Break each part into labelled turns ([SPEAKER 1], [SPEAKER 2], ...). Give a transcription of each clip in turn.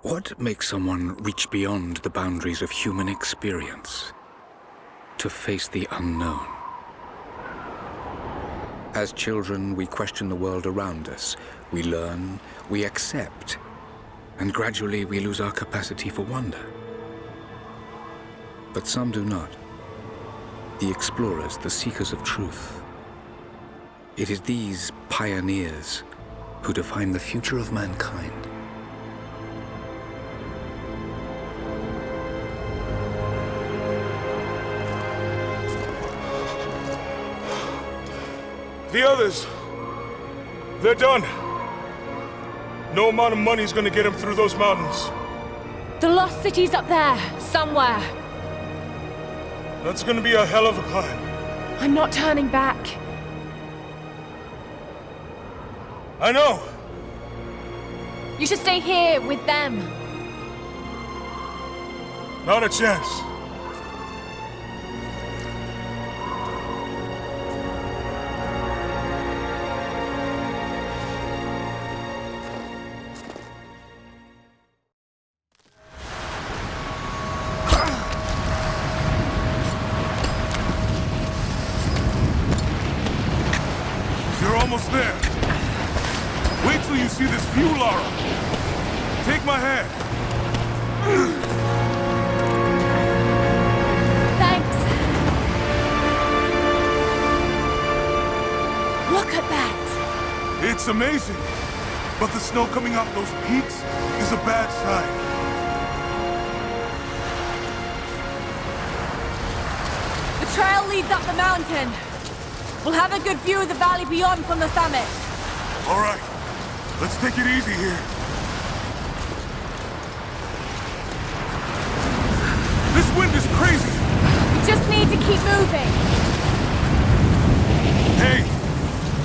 [SPEAKER 1] What makes someone reach beyond the boundaries of human experience to face the unknown? As children, we question the world around us. We learn, we accept, and gradually we lose our capacity for wonder. But some do not. The explorers, the seekers of truth. It is these pioneers who define the future of mankind.
[SPEAKER 2] The others, they're done. No amount of money's gonna get them through those mountains.
[SPEAKER 3] The lost city's up there, somewhere.
[SPEAKER 2] That's gonna be a hell of a climb.
[SPEAKER 3] I'm not turning back.
[SPEAKER 2] I know.
[SPEAKER 3] You should stay here with them.
[SPEAKER 2] Not a chance. You're almost there. Wait till you see this view, Lara. Take my hand.
[SPEAKER 3] Thanks. Look at that.
[SPEAKER 2] It's amazing. But the snow coming off those peaks is a bad sign.
[SPEAKER 3] The trail leads up the mountain. We'll have a good view of the valley beyond from the summit.
[SPEAKER 2] All right. Let's take it easy here. This wind is crazy.
[SPEAKER 3] We just need to keep moving.
[SPEAKER 2] Hey,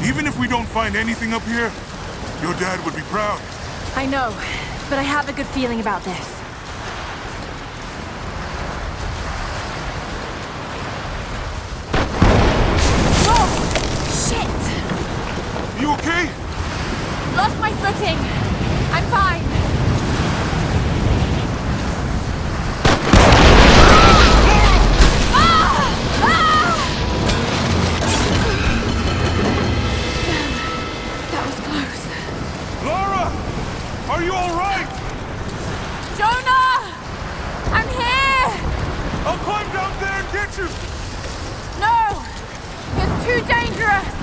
[SPEAKER 2] even if we don't find anything up here, your dad would be proud.
[SPEAKER 3] I know, but I have a good feeling about this.
[SPEAKER 2] You okay?
[SPEAKER 3] Lost my footing. I'm fine. That was close.
[SPEAKER 2] Lara! Are you all right?
[SPEAKER 3] Jonah! I'm here!
[SPEAKER 2] I'll climb down there and get you!
[SPEAKER 3] No! It's too dangerous!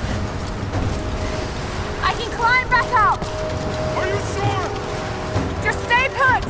[SPEAKER 3] I can climb back up!
[SPEAKER 2] Are you sure?
[SPEAKER 3] Just stay put!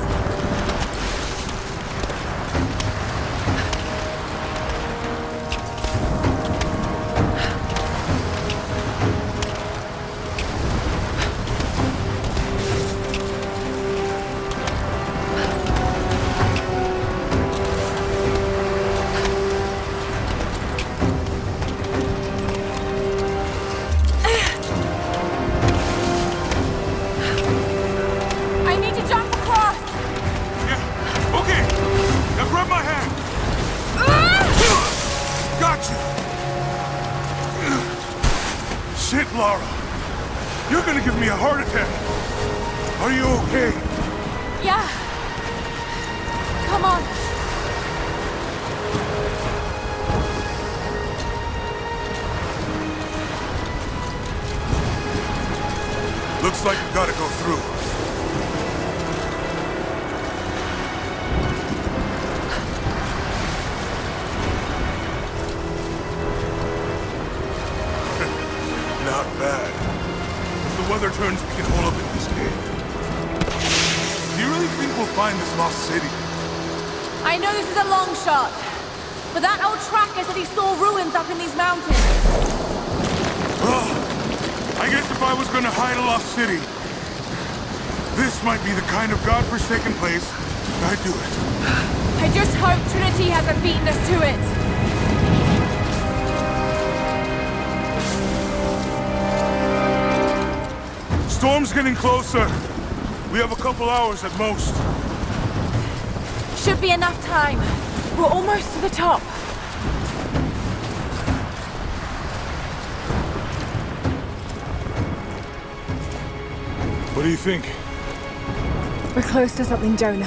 [SPEAKER 2] Shit, Lara. You're gonna give me a heart attack. Are you okay?
[SPEAKER 3] Yeah. Come on.
[SPEAKER 2] Looks like we've gotta go through. Not bad. If the weather turns, we can hold up in this cave. Do you really think we'll find this lost city?
[SPEAKER 3] I know this is a long shot, but that old tracker said he saw ruins up in these mountains.
[SPEAKER 2] Well, I guess if I was gonna hide a lost city, this might be the kind of godforsaken place I'd do it.
[SPEAKER 3] I just hope Trinity hasn't beaten us to it.
[SPEAKER 2] Storm's getting closer. We have a couple hours at most.
[SPEAKER 3] Should be enough time. We're almost to the top.
[SPEAKER 2] What do you think?
[SPEAKER 3] We're close to something, Jonah.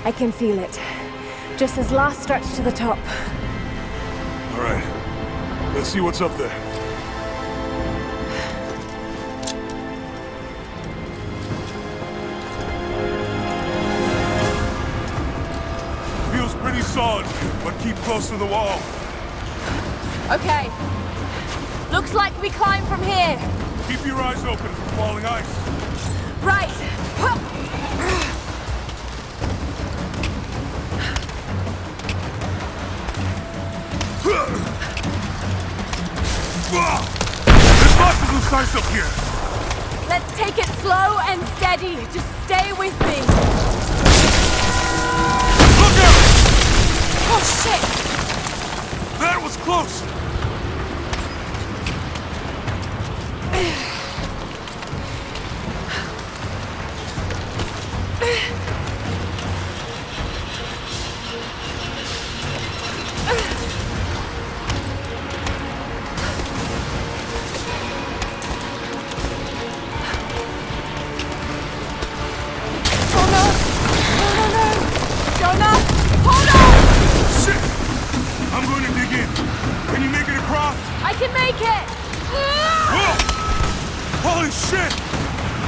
[SPEAKER 3] I can feel it. Just this last stretch to the top.
[SPEAKER 2] All right. Let's see what's up there. Feels pretty solid, but keep close to the wall.
[SPEAKER 3] Okay. Looks like we climb from here.
[SPEAKER 2] Keep your eyes open for falling ice.
[SPEAKER 3] Right. Hup.
[SPEAKER 2] There's lots of loose ice up here.
[SPEAKER 3] Let's take it slow and steady. Just stay with me.
[SPEAKER 2] Look out!
[SPEAKER 3] Oh, shit!
[SPEAKER 2] That was close.
[SPEAKER 3] Jonah! Hold on!
[SPEAKER 2] Shit! I'm going to dig in. Can you make it across?
[SPEAKER 3] I can make it!
[SPEAKER 2] Whoa! Holy shit!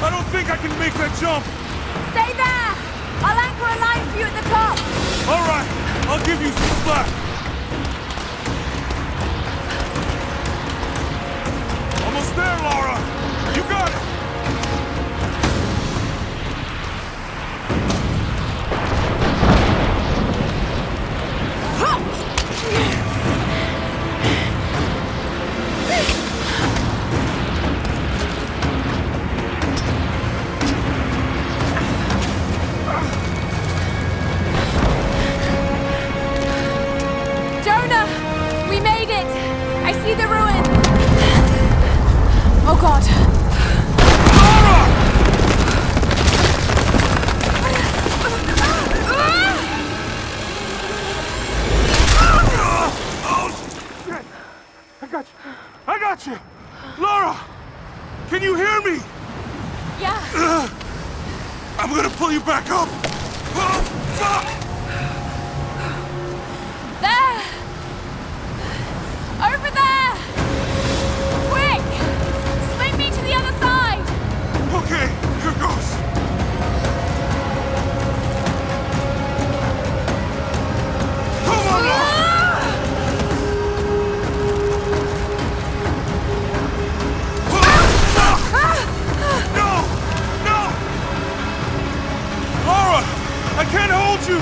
[SPEAKER 2] I don't think I can make that jump.
[SPEAKER 3] Stay there! I'll anchor a line for you at the top.
[SPEAKER 2] All right, I'll give you some slack. Almost there, Laura. You got it.
[SPEAKER 3] Jonah! We made it! I see the ruins! Oh god!
[SPEAKER 2] Laura! Oh, shit! I got you! Laura! Can you hear me?
[SPEAKER 3] Yeah!
[SPEAKER 2] I'm gonna pull you back up! Oh, fuck!
[SPEAKER 3] There! Over there! Quick! Sling me to the other side!
[SPEAKER 2] Okay, here goes. Come on, Laura! No! No! Laura! I can't hold you!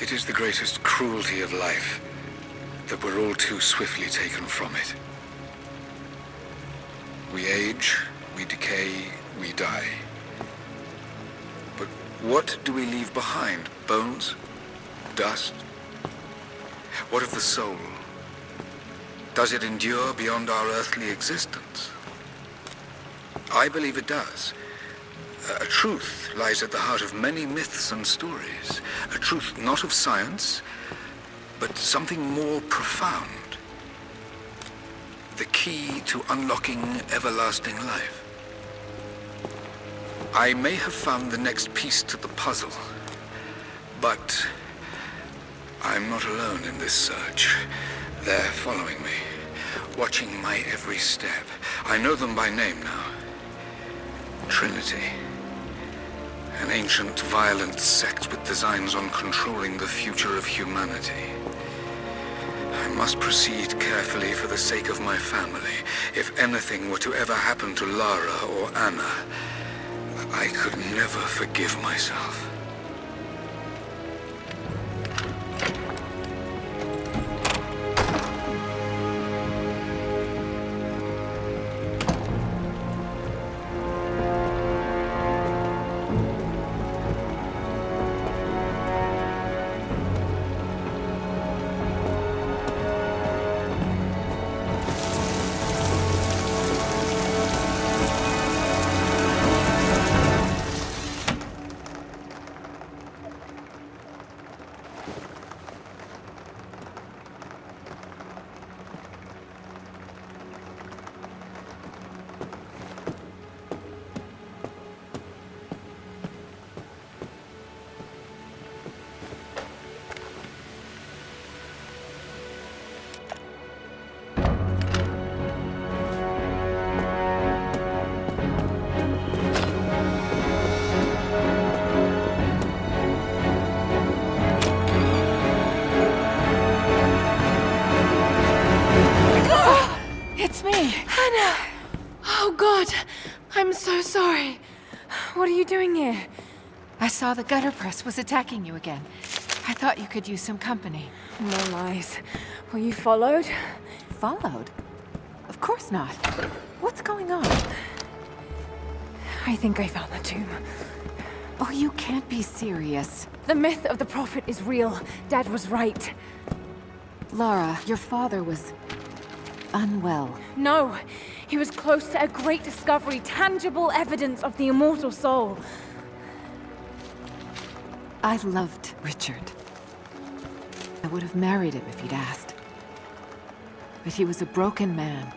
[SPEAKER 1] It is the greatest cruelty of life that we're all too swiftly taken from it. We age, we decay, we die. But what do we leave behind? Bones? Dust? What of the soul? Does it endure beyond our earthly existence? I believe it does. A truth lies at the heart of many myths and stories. A truth not of science, but something more profound. The key to unlocking everlasting life. I may have found the next piece to the puzzle, but I'm not alone in this search. They're following me, watching my every step. I know them by name now. Trinity. An ancient, violent sect with designs on controlling the future of humanity. I must proceed carefully for the sake of my family. If anything were to ever happen to Lara or Anna, I could never forgive myself.
[SPEAKER 3] It's me. Hannah! Oh, God. I'm so sorry. What are you doing here?
[SPEAKER 4] I saw the gutter press was attacking you again. I thought you could use some company.
[SPEAKER 3] No lies. Were you followed?
[SPEAKER 4] Followed? Of course not. What's going on?
[SPEAKER 3] I think I found the tomb.
[SPEAKER 4] Oh, you can't be serious.
[SPEAKER 3] The myth of the Prophet is real. Dad was right.
[SPEAKER 4] Lara, your father was unwell.
[SPEAKER 3] No, he was close to a great discovery, tangible evidence of the immortal soul.
[SPEAKER 4] I loved Richard. I would have married him if he'd asked. But he was a broken man.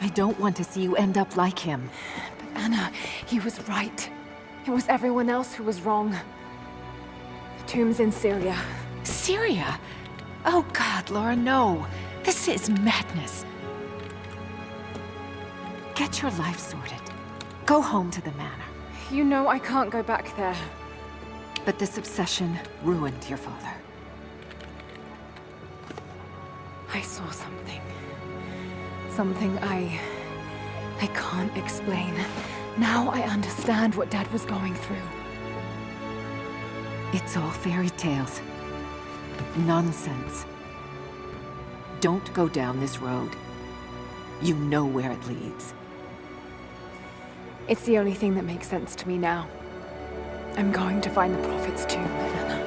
[SPEAKER 4] I don't want to see you end up like him.
[SPEAKER 3] But Anna, he was right. It was everyone else who was wrong. The tomb's in Syria.
[SPEAKER 4] Syria? Oh God, Laura, no. This is madness. Get your life sorted. Go home to the manor.
[SPEAKER 3] You know I can't go back there.
[SPEAKER 4] But this obsession ruined your father.
[SPEAKER 3] I saw something. Something I can't explain. Now I understand what Dad was going through.
[SPEAKER 4] It's all fairy tales. Nonsense. Don't go down this road. You know where it leads.
[SPEAKER 3] It's the only thing that makes sense to me now. I'm going to find the Prophet's tomb, Anna.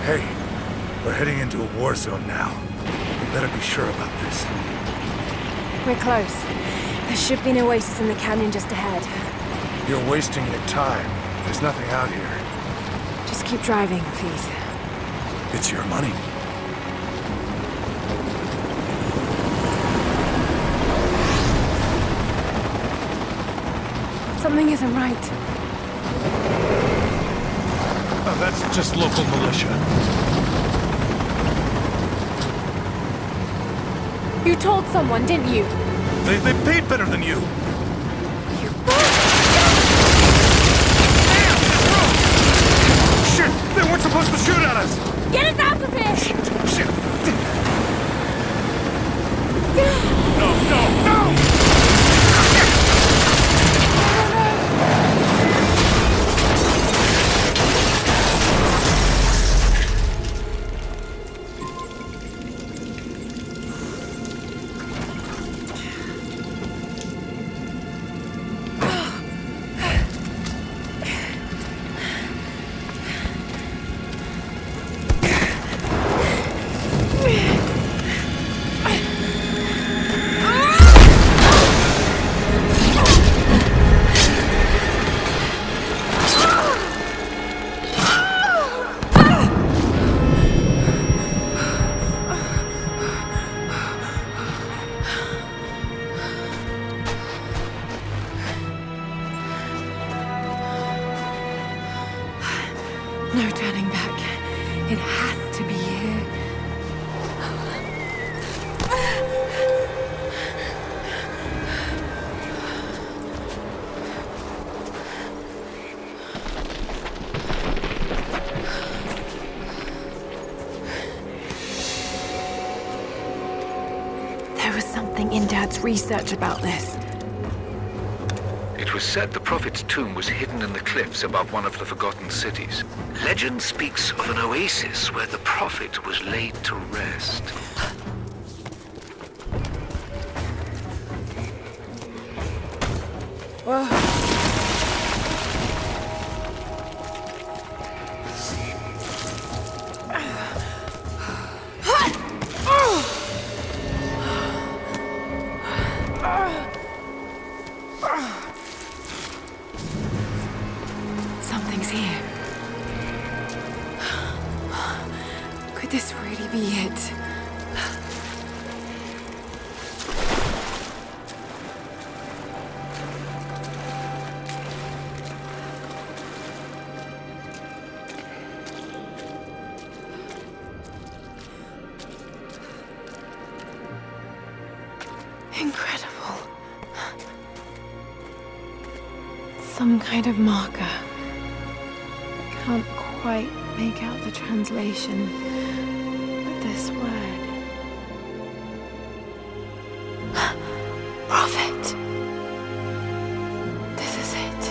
[SPEAKER 2] Hey, we're heading into a war zone now. We better be sure about this.
[SPEAKER 3] We're close. There should be an oasis in the canyon just ahead.
[SPEAKER 2] You're wasting your time. There's nothing out here.
[SPEAKER 3] Just keep driving, please.
[SPEAKER 2] It's your money.
[SPEAKER 3] Something isn't right.
[SPEAKER 2] Oh, that's just local militia.
[SPEAKER 3] You told someone, didn't you?
[SPEAKER 2] They paid better than you.
[SPEAKER 3] You
[SPEAKER 2] us!
[SPEAKER 3] Get us out of here!
[SPEAKER 1] Shit!
[SPEAKER 2] No, no, no!
[SPEAKER 3] No turning back. It has to be here. There was something in Dad's research about this.
[SPEAKER 1] It was said the Prophet's tomb was hidden in the cliffs above one of the forgotten cities. Legend speaks of an oasis where the Prophet was laid to rest.
[SPEAKER 3] Something's here. Could this really be it? Incredible. Some kind of marker. Can't quite make out the translation, but this word. Prophet! This is it.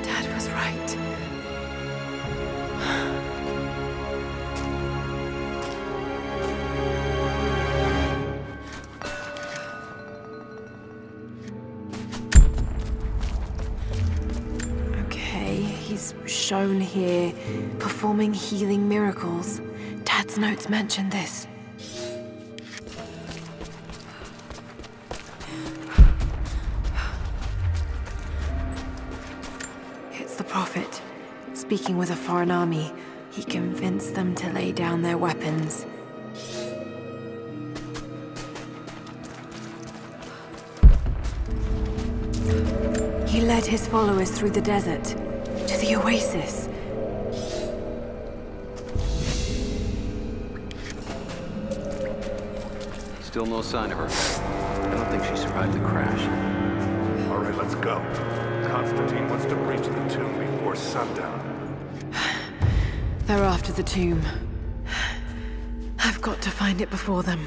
[SPEAKER 3] Dad was right. He's shown here, performing healing miracles. Dad's notes mention this. It's the Prophet. Speaking with a foreign army, he convinced them to lay down their weapons. He led his followers through the desert, to the oasis.
[SPEAKER 5] Still no sign of her. I don't think she survived the crash.
[SPEAKER 6] All right, let's go. Constantine wants to breach the tomb before sundown.
[SPEAKER 3] They're after the tomb. I've got to find it before them.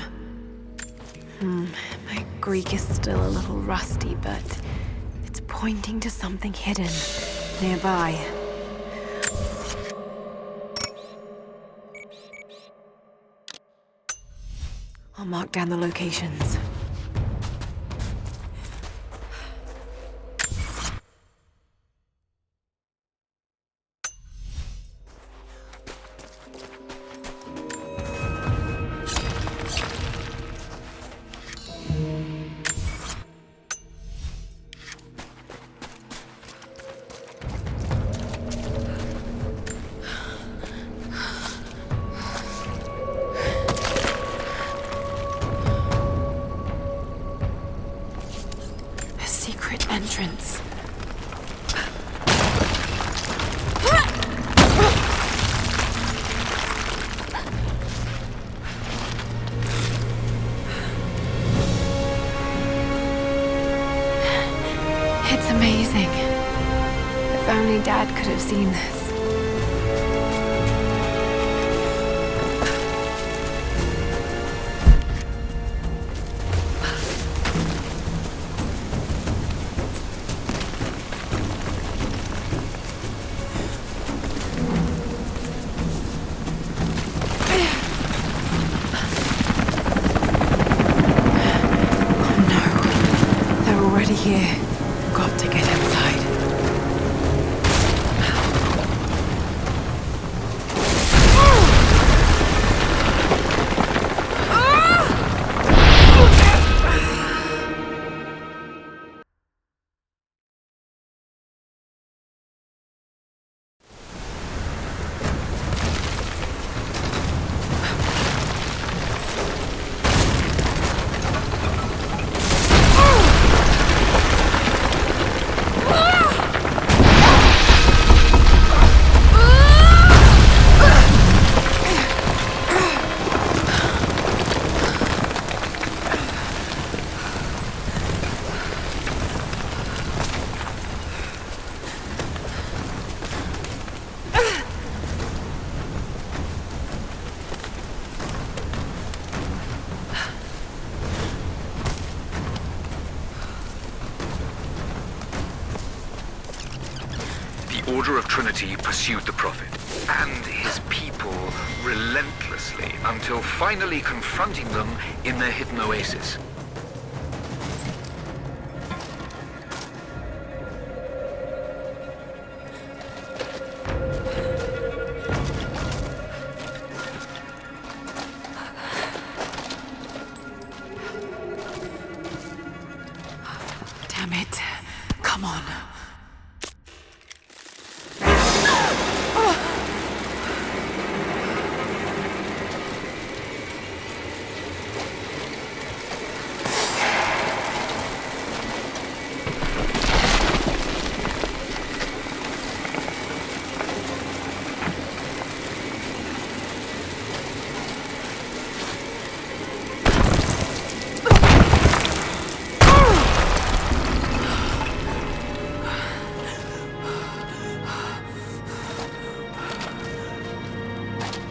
[SPEAKER 3] My Greek is still a little rusty, but it's pointing to something hidden nearby. I'll mark down the locations. Entrance. It's amazing. If only Dad could have seen this.
[SPEAKER 1] Order of Trinity pursued the Prophet and his people relentlessly until finally confronting them in their hidden oasis.
[SPEAKER 3] Damn it. Come on.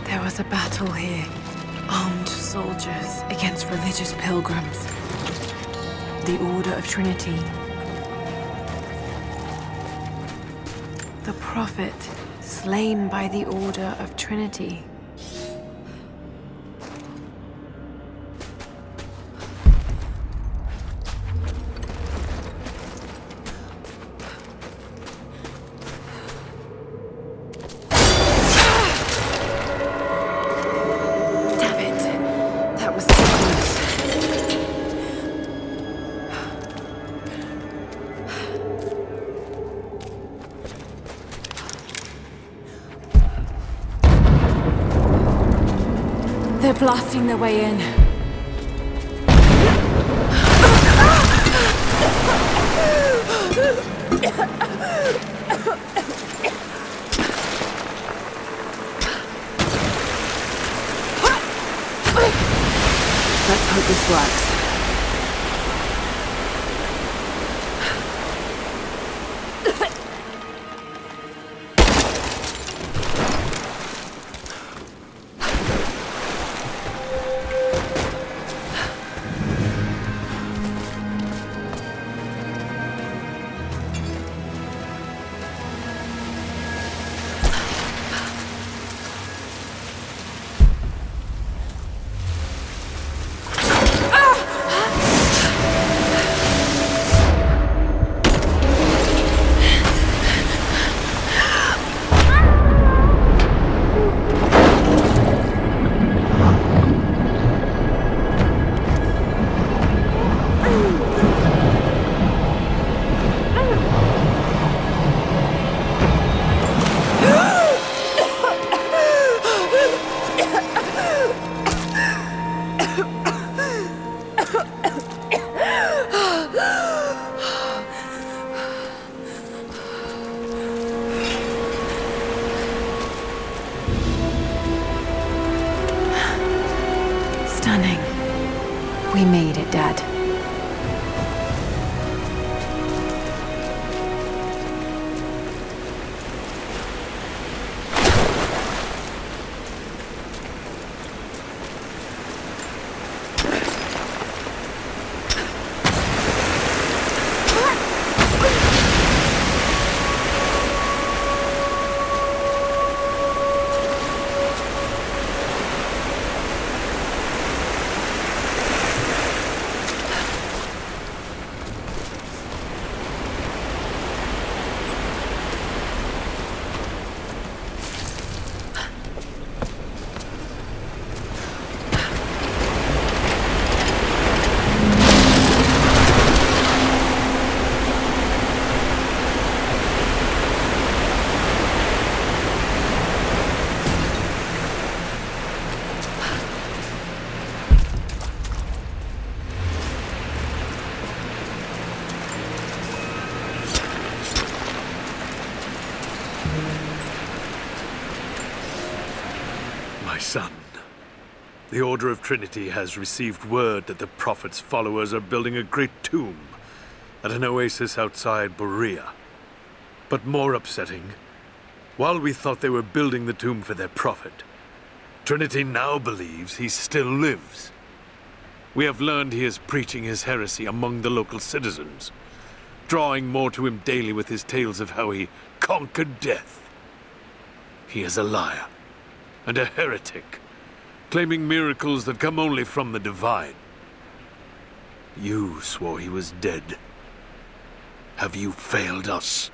[SPEAKER 3] There was a battle here. Armed soldiers against religious pilgrims. The Order of Trinity. The Prophet, slain by the Order of Trinity. Damn it. That was too close. They're blasting their way in. Let's hope this works. Stunning. We made it, Dad.
[SPEAKER 6] My son, the Order of Trinity has received word that the Prophet's followers are building a great tomb at an oasis outside Berea. But more upsetting, while we thought they were building the tomb for their Prophet, Trinity now believes he still lives. We have learned he is preaching his heresy among the local citizens, drawing more to him daily with his tales of how he conquered death. He is a liar and a heretic, claiming miracles that come only from the divine. You swore he was dead. Have you failed us?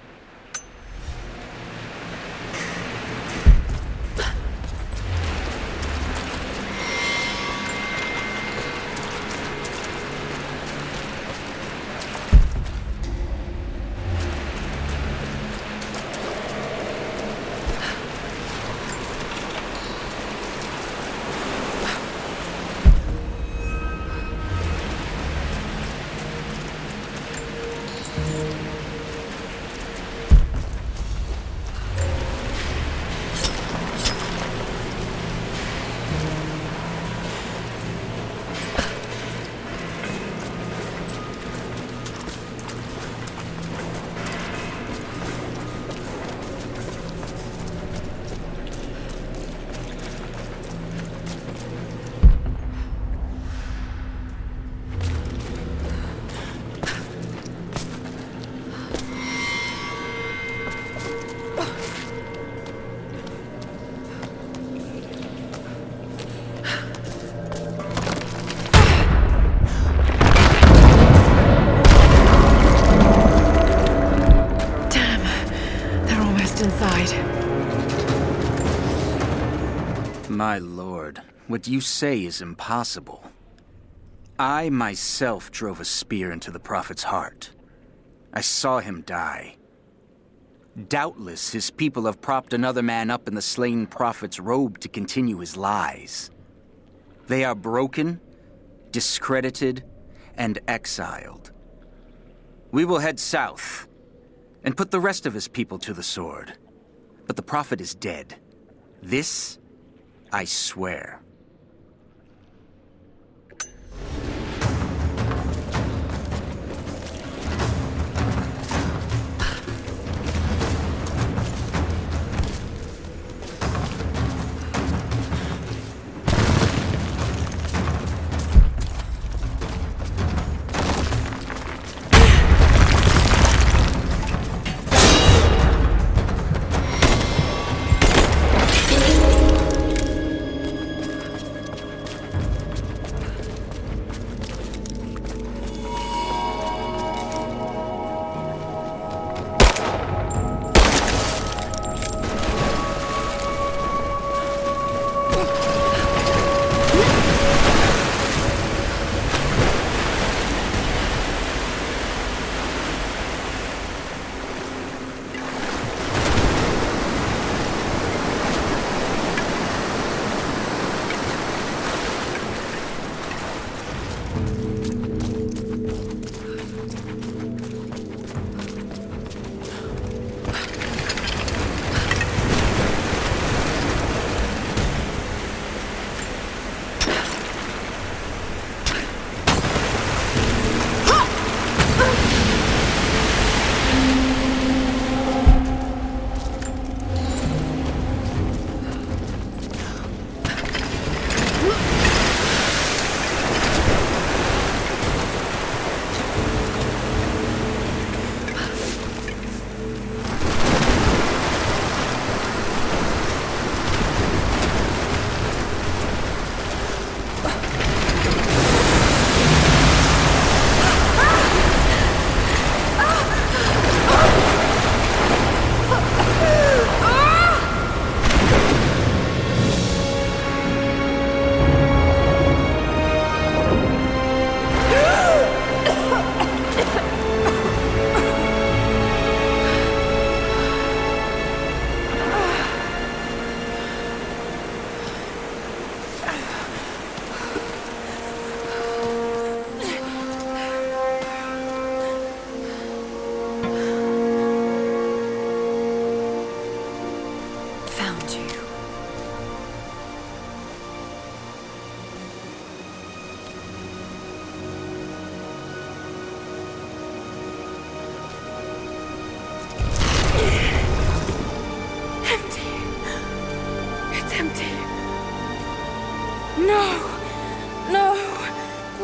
[SPEAKER 7] My lord, what you say is impossible. I myself drove a spear into the prophet's heart. I saw him die. Doubtless his people have propped another man up in the slain prophet's robe to continue his lies. They are broken, discredited, and exiled. We will head south and put the rest of his people to the sword. But the prophet is dead. This I swear.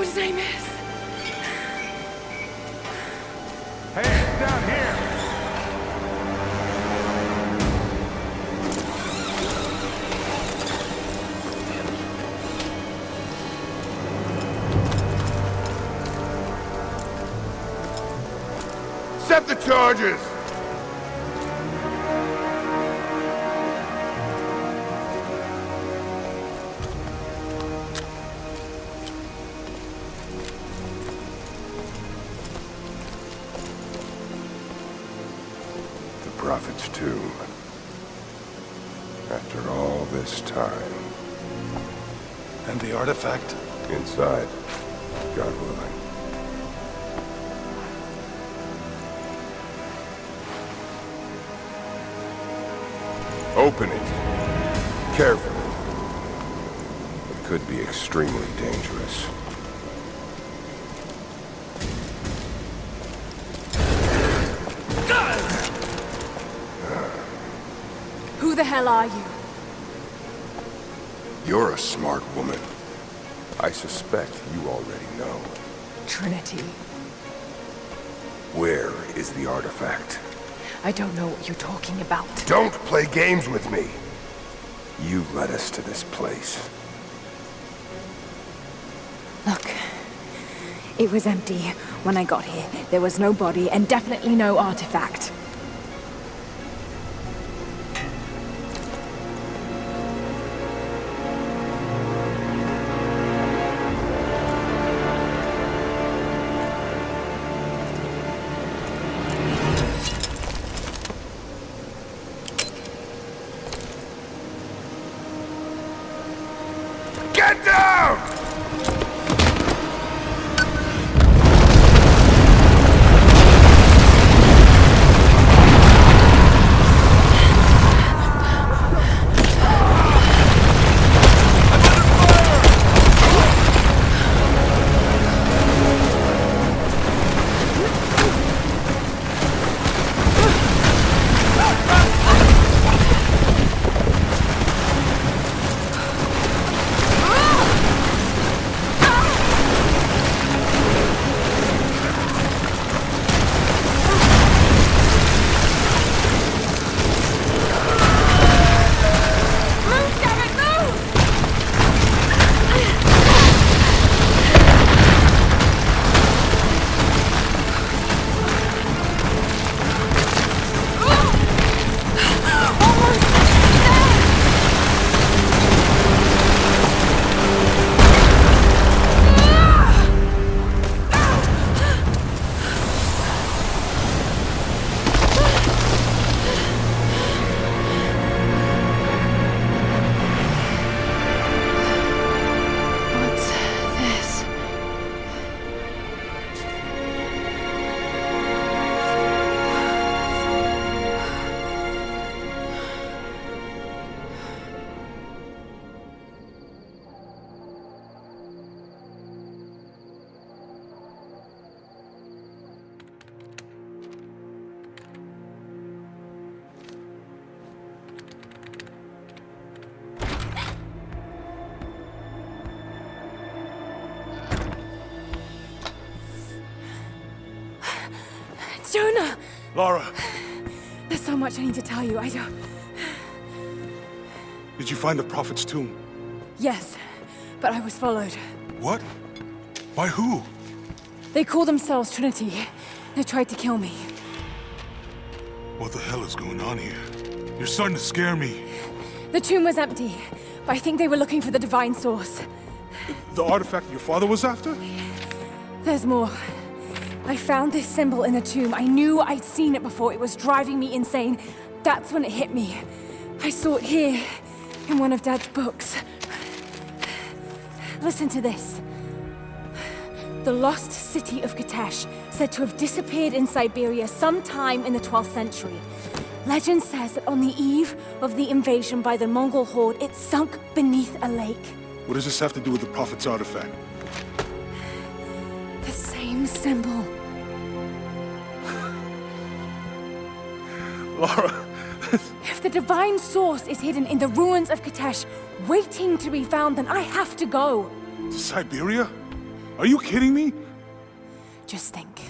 [SPEAKER 3] What did I miss?
[SPEAKER 2] Hey!
[SPEAKER 8] accept the charges! The Prophet's tomb. After all this time.
[SPEAKER 2] And the artifact?
[SPEAKER 8] Inside, God willing. Open it. Carefully. It could be extremely dangerous.
[SPEAKER 3] Who the hell are you?
[SPEAKER 8] You're a smart woman. I suspect you already know.
[SPEAKER 3] Trinity.
[SPEAKER 8] Where is the artifact?
[SPEAKER 3] I don't know what you're talking about.
[SPEAKER 8] Don't play games with me! You led us to this place.
[SPEAKER 3] Look, it was empty when I got here. There was no body and definitely no artifact.
[SPEAKER 8] Get down!
[SPEAKER 3] Jonah!
[SPEAKER 2] Lara,
[SPEAKER 3] There's so much I need to tell you. I don't...
[SPEAKER 2] did you find the Prophet's tomb?
[SPEAKER 3] Yes, but I was followed.
[SPEAKER 2] What? By who?
[SPEAKER 3] They call themselves Trinity. They tried to kill me.
[SPEAKER 2] What the hell is going on here? You're starting to scare me.
[SPEAKER 3] The tomb was empty, but I think they were looking for the divine source.
[SPEAKER 2] The artifact your father was after?
[SPEAKER 3] There's more. I found this symbol in the tomb. I knew I'd seen it before. It was driving me insane. That's when it hit me. I saw it here, in one of Dad's books. Listen to this. The lost city of Kitezh, said to have disappeared in Siberia sometime in the 12th century. Legend says that on the eve of the invasion by the Mongol horde, it sunk beneath a lake.
[SPEAKER 2] What does this have to do with the Prophet's artifact?
[SPEAKER 3] The same symbol.
[SPEAKER 2] Lara,
[SPEAKER 3] If the divine source is hidden in the ruins of Kitezh, waiting to be found, then I have to go.
[SPEAKER 2] to Siberia? Are you kidding me?
[SPEAKER 3] Just think,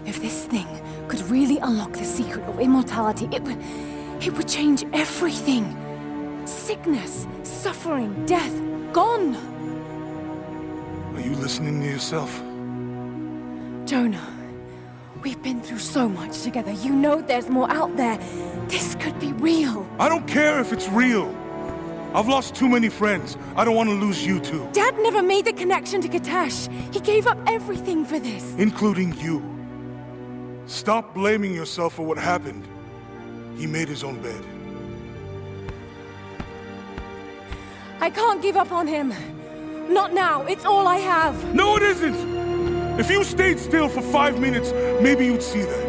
[SPEAKER 3] if this thing could really unlock the secret of immortality, it would change everything. Sickness, suffering, death, gone.
[SPEAKER 2] Are you listening to yourself?
[SPEAKER 3] Jonah, We've been through so much together. You know there's more out there. This could be real.
[SPEAKER 2] I don't care if it's real. I've lost too many friends. I don't want to lose you too.
[SPEAKER 3] Dad never made the connection to Katash. He gave up everything for this.
[SPEAKER 2] Including you. Stop blaming yourself for what happened. He made his own bed.
[SPEAKER 3] I can't give up on him. Not now. It's all I have.
[SPEAKER 2] No, it isn't! If you stayed still for 5 minutes, maybe you'd see that.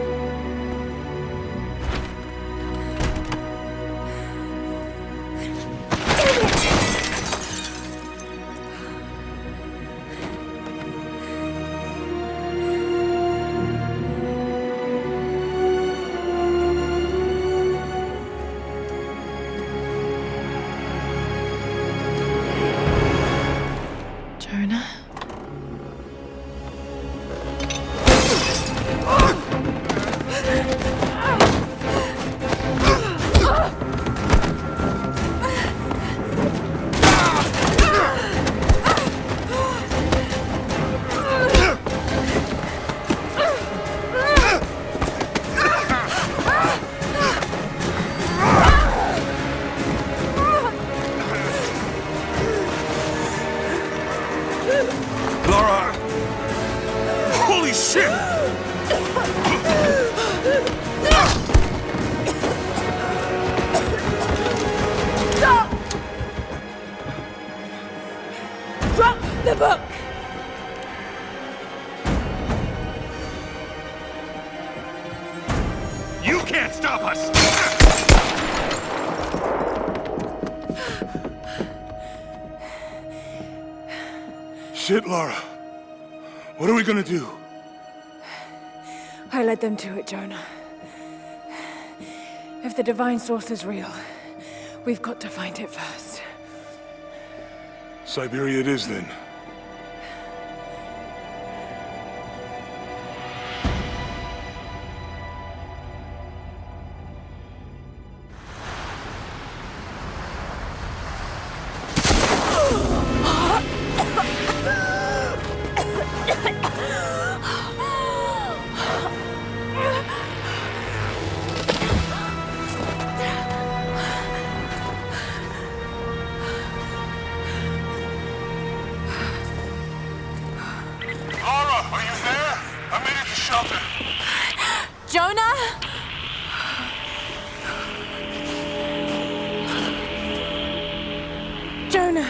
[SPEAKER 4] Jonah?
[SPEAKER 2] Lara! Holy shit!
[SPEAKER 3] Stop! Drop the book!
[SPEAKER 2] You can't stop us! Shit, Lara. What are we gonna do?
[SPEAKER 3] I led them to it, Jonah. If the divine source is real, we've got to find it first.
[SPEAKER 2] Siberia it is, then. Lara, are you there? I made it to shelter.
[SPEAKER 3] Jonah? Jonah,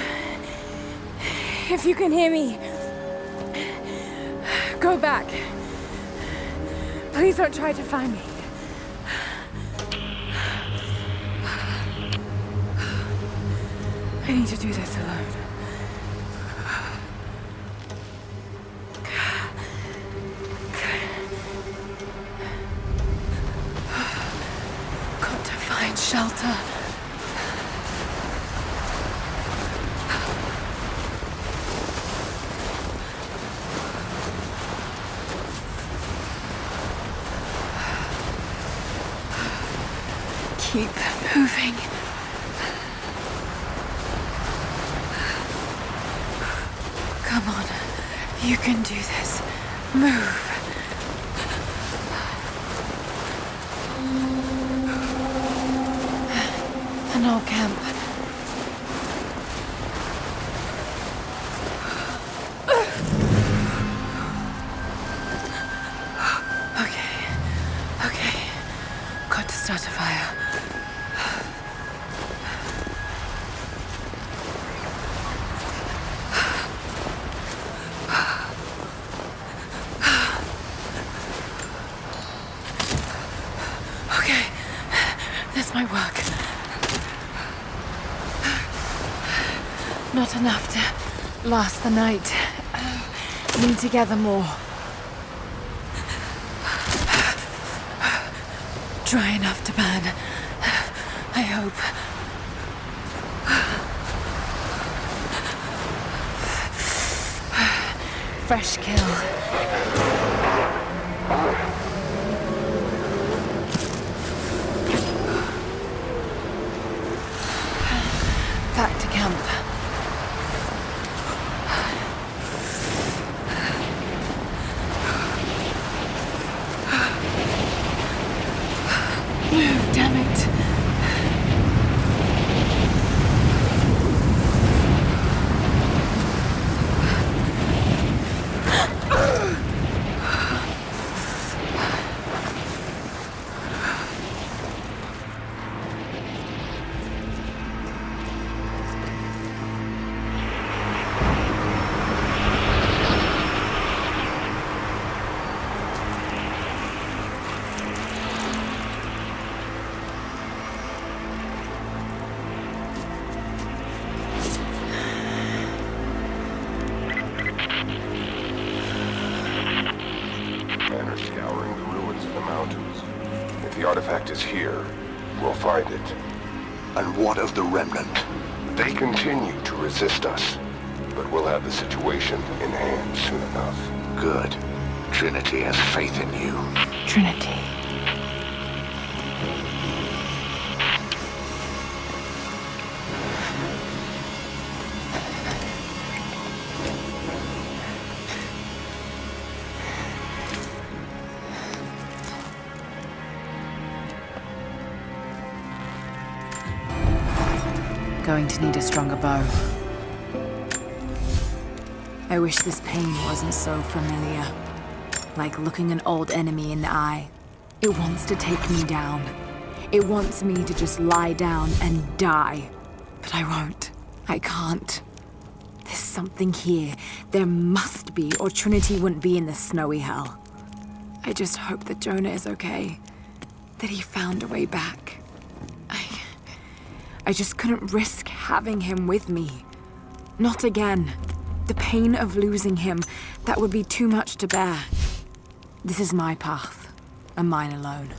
[SPEAKER 3] if you can hear me, go back. Please don't try to find me. I need to do this alone. Got to find shelter. Keep moving. Come on, you can do this. Move. An old camp. Okay. Got to start a fire. Okay, this might work. Not enough to last the night. Need to gather more. Dry enough to burn. I hope. Fresh kill. Back to camp.
[SPEAKER 8] is here, we'll find it.
[SPEAKER 1] And what of the Remnant?
[SPEAKER 8] They continue to resist us, but we'll have the situation in hand soon enough.
[SPEAKER 1] Good. Trinity has faith in you.
[SPEAKER 4] Trinity. Going to need a stronger bow. I wish this pain wasn't so familiar. Like looking an old enemy in the eye. It wants to take me down. It wants me to just lie down and die. But I won't. I can't. There's something here. There must be, or Trinity wouldn't be in this snowy hell. I just hope that Jonah is okay. That he found a way back. I just couldn't risk having him with me. Not again. The pain of losing him, that would be too much to bear. This is my path, and mine alone.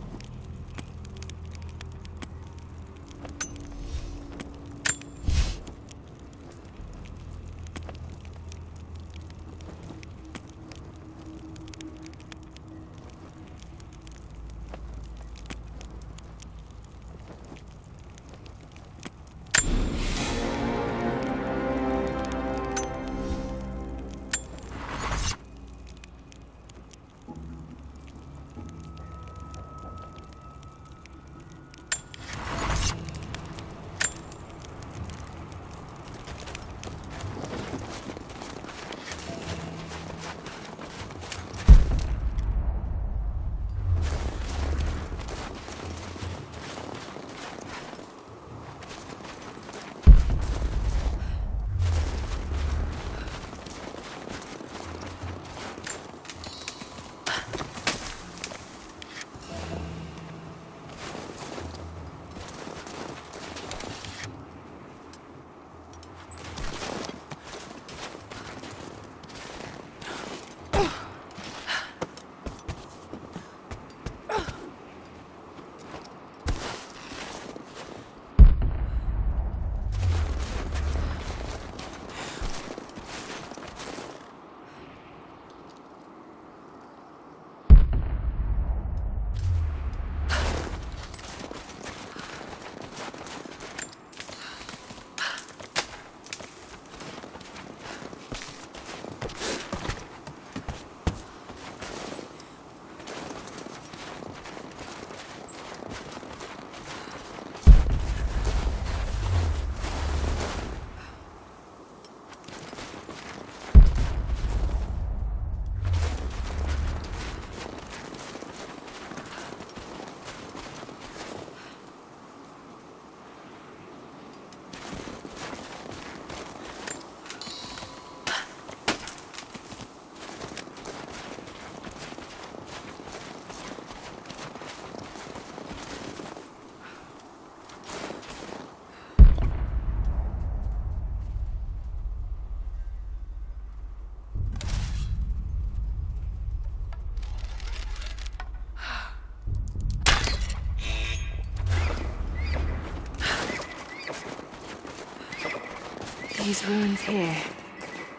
[SPEAKER 4] These ruins here,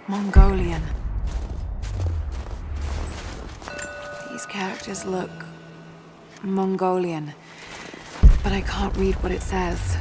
[SPEAKER 4] Mongolian. These characters look Mongolian, but I can't read what it says.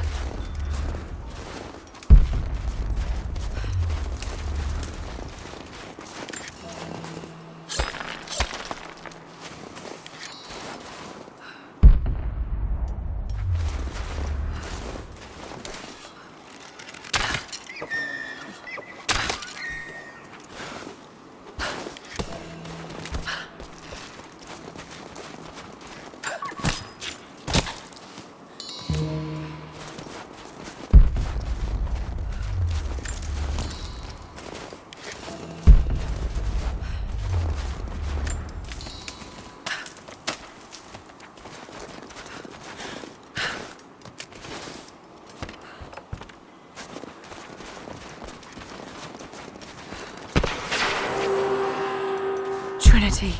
[SPEAKER 4] Trinity.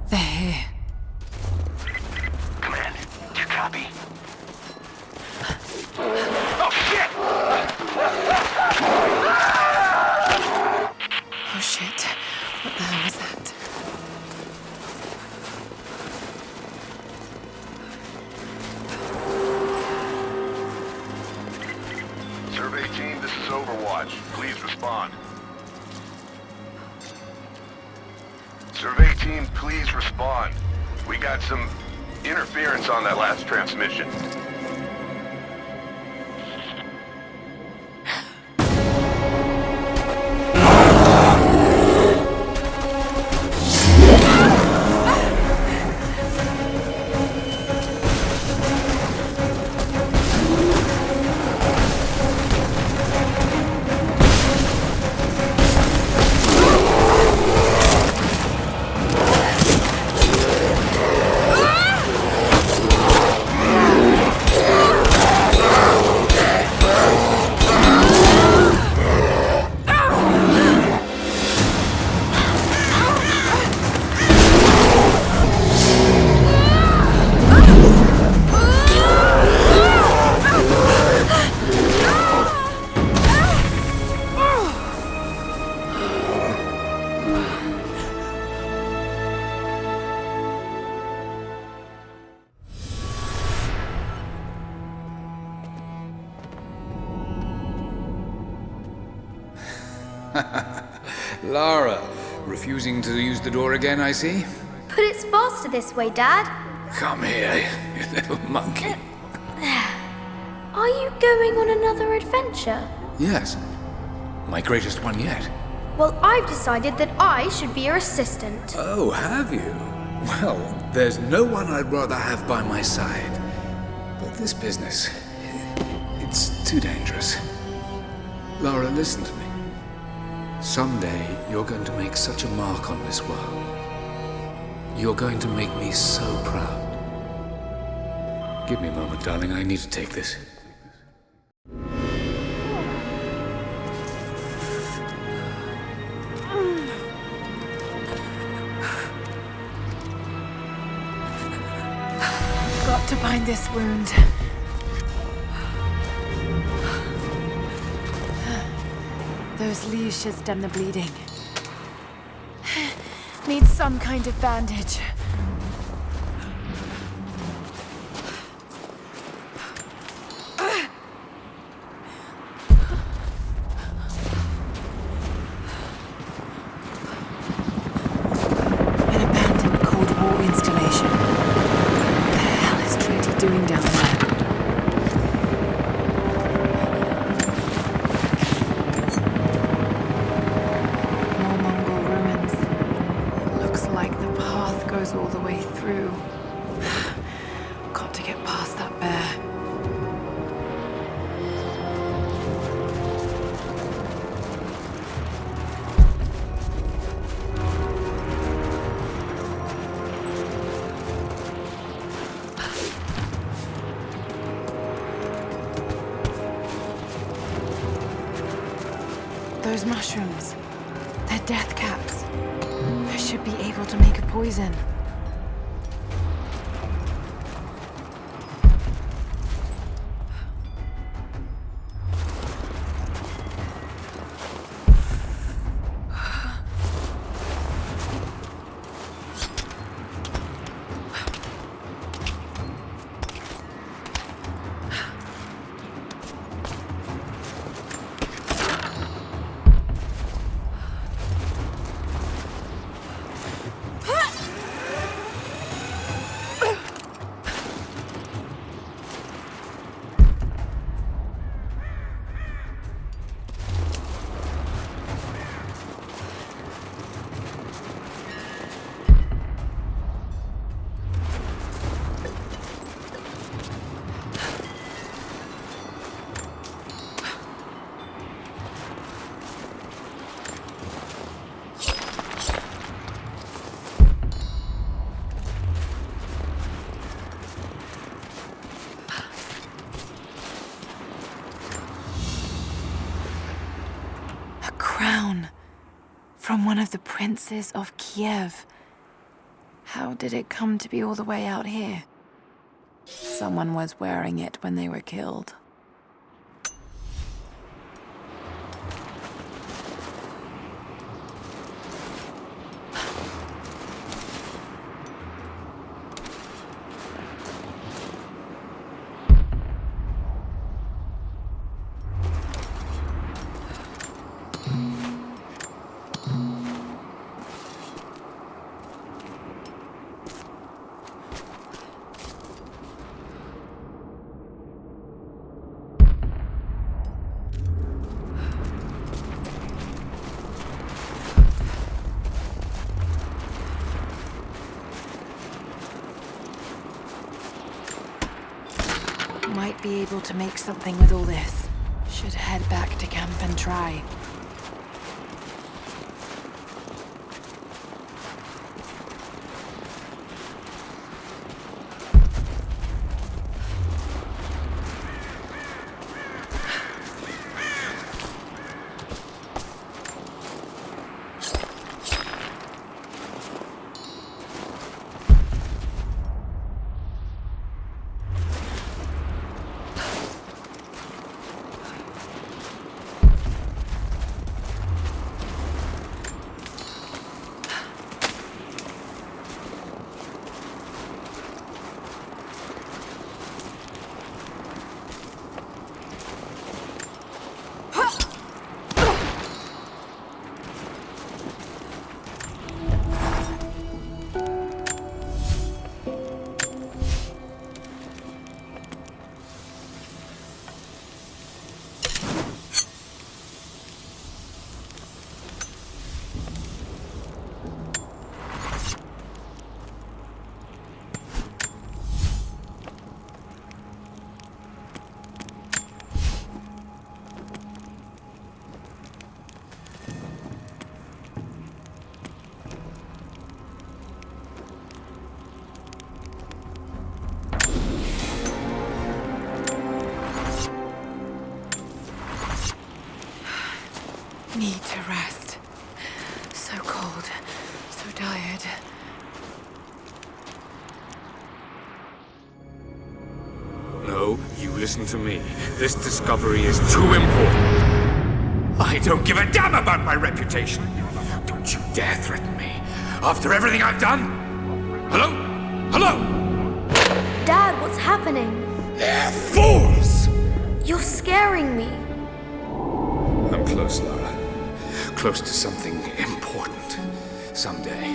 [SPEAKER 4] They're here.
[SPEAKER 1] Command, do you copy?
[SPEAKER 8] Overwatch. Please respond. Survey team, please respond. We got some interference on that last transmission.
[SPEAKER 1] Lara, refusing to use the door again, I see?
[SPEAKER 9] But it's faster this way, Dad.
[SPEAKER 1] Come here, you little monkey.
[SPEAKER 9] Are you going on another adventure?
[SPEAKER 1] Yes, my greatest one yet.
[SPEAKER 9] Well, I've decided that I should be your assistant.
[SPEAKER 1] Oh, have you? Well, there's no one I'd rather have by my side. But this business, it's too dangerous. Lara, listen to me. Someday, you're going to make such a mark on this world. You're going to make me so proud. Give me a moment, darling. I need to take this.
[SPEAKER 4] Got to bind this wound. Those leaves should stem the bleeding. Need some kind of bandage. An abandoned Cold War installation. What the hell is Trinity doing down there? All the way through. Got to get past that bear. Those mushrooms, they're death caps. I should be able to make a poison. From one of the princes of Kiev. How did it come to be all the way out here? Someone was wearing it when they were killed. might be able to make something with all this. Should head back to camp and try. Need to rest. So cold, so tired.
[SPEAKER 1] No, you listen to me. This discovery is too important. I don't give a damn about my reputation. Don't you dare threaten me. After everything I've done? Hello? Hello?
[SPEAKER 9] Dad, what's happening?
[SPEAKER 1] They're fools!
[SPEAKER 9] You're scaring me.
[SPEAKER 1] I'm close, Lara. Close to something important. Someday,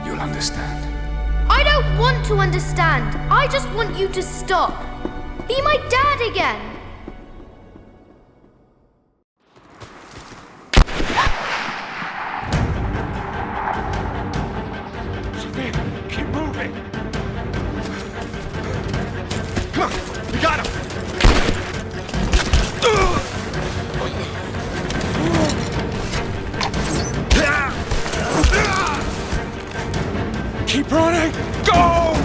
[SPEAKER 1] you'll understand.
[SPEAKER 9] I don't want to understand. I just want you to stop. Be my dad again.
[SPEAKER 1] Keep moving! Come on, we got him! Keep running! Go!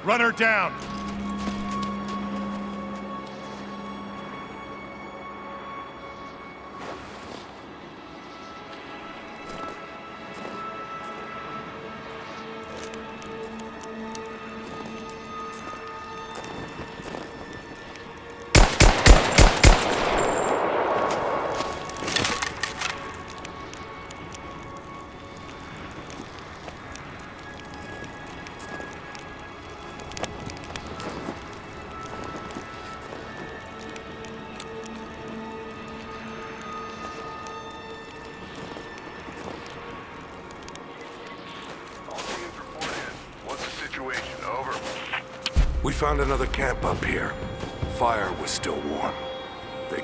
[SPEAKER 2] Run her down!
[SPEAKER 8] We found another camp up here. Fire was still warm. They...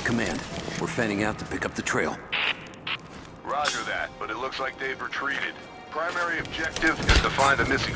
[SPEAKER 5] Command, we're fanning out to pick up the trail.
[SPEAKER 8] Roger that, but it looks like they've retreated. Primary objective is to find the missing...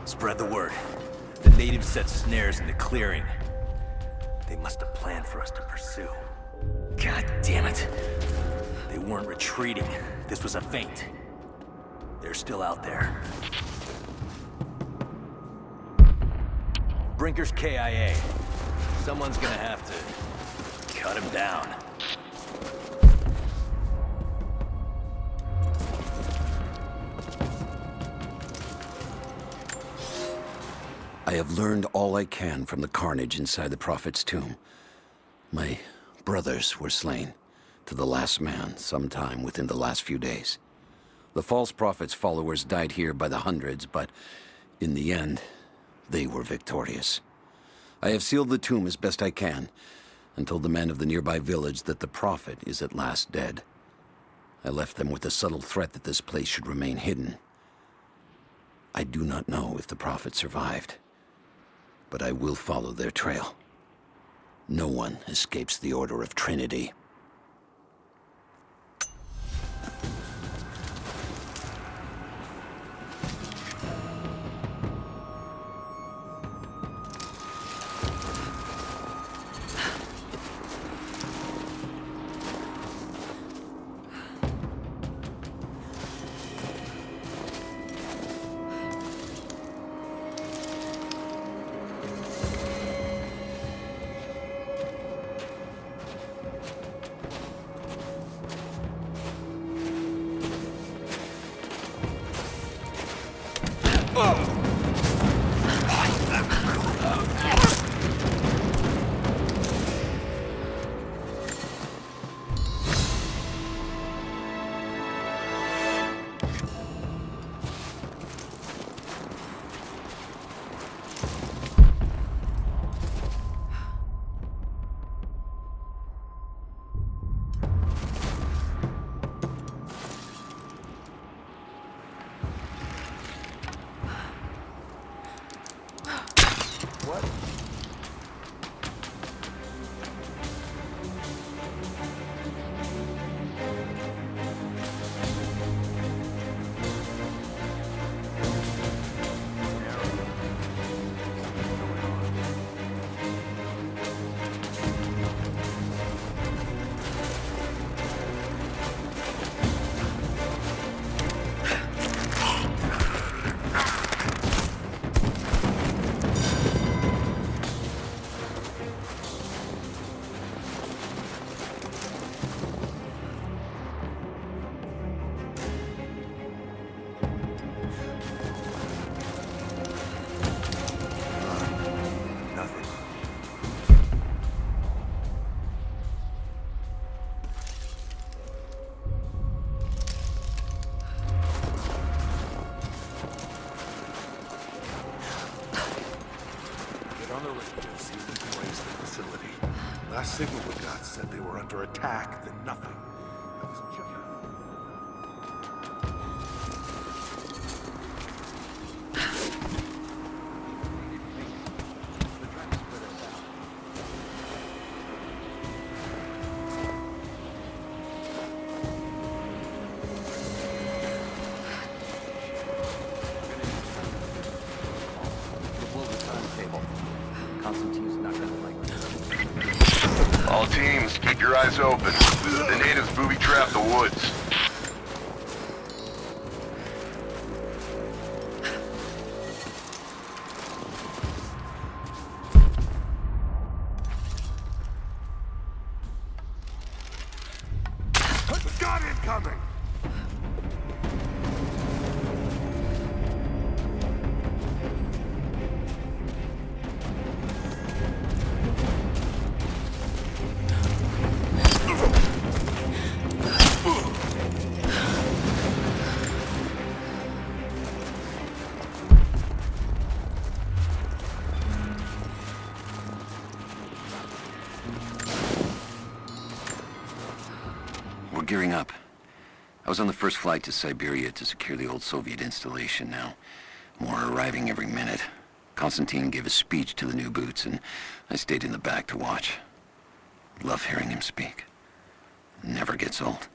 [SPEAKER 10] Spread the word. The natives set snares in the clearing. They must have planned for us to pursue. God damn it. They weren't retreating. This was a feint. They're still out there. Brinker's KIA. Someone's gonna have to cut him down.
[SPEAKER 11] I have learned all I can from the carnage inside the Prophet's tomb. My brothers were slain, to the last man, sometime within the last few days. The false Prophet's followers died here by the hundreds, but in the end, they were victorious. I have sealed the tomb as best I can, and told the men of the nearby village that the Prophet is at last dead. I left them with the subtle threat that this place should remain hidden. I do not know if the Prophet survived, but I will follow their trail. No one escapes the Order of Trinity.
[SPEAKER 2] Last signal we got said they were under attack, then nothing. That was just...
[SPEAKER 5] Constantine's not gonna like this.
[SPEAKER 8] All teams, keep your eyes open. The natives booby-trap the woods.
[SPEAKER 2] Got incoming!
[SPEAKER 11] We're gearing up. I was on the first flight to Siberia to secure the old Soviet installation now. More are arriving every minute. Constantine gave a speech to the new boots, and I stayed in the back to watch. Love hearing him speak. Never gets old.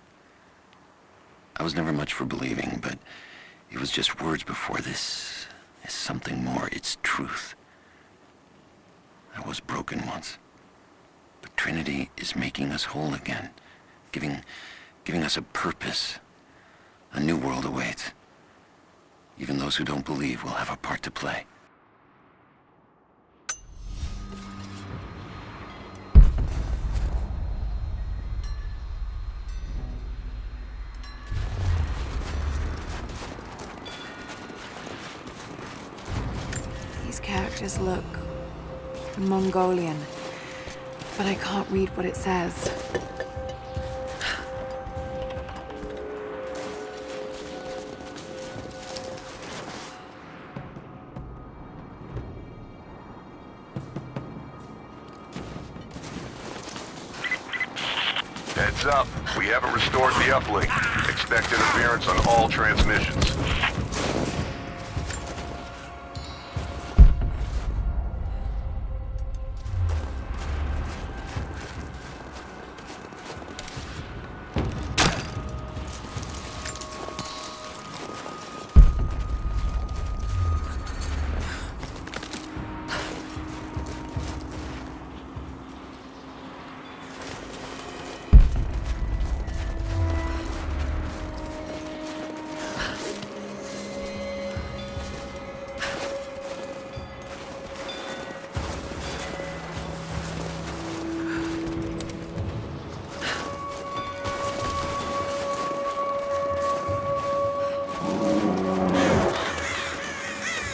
[SPEAKER 11] I was never much for believing, but it was just words before this is something more. It's truth. I was broken once, but Trinity is making us whole again, giving us a purpose. A new world awaits. Even those who don't believe will have a part to play.
[SPEAKER 4] These characters look Mongolian, but I can't read what it says.
[SPEAKER 8] Heads up. We haven't restored the uplink. Expect interference on all transmissions.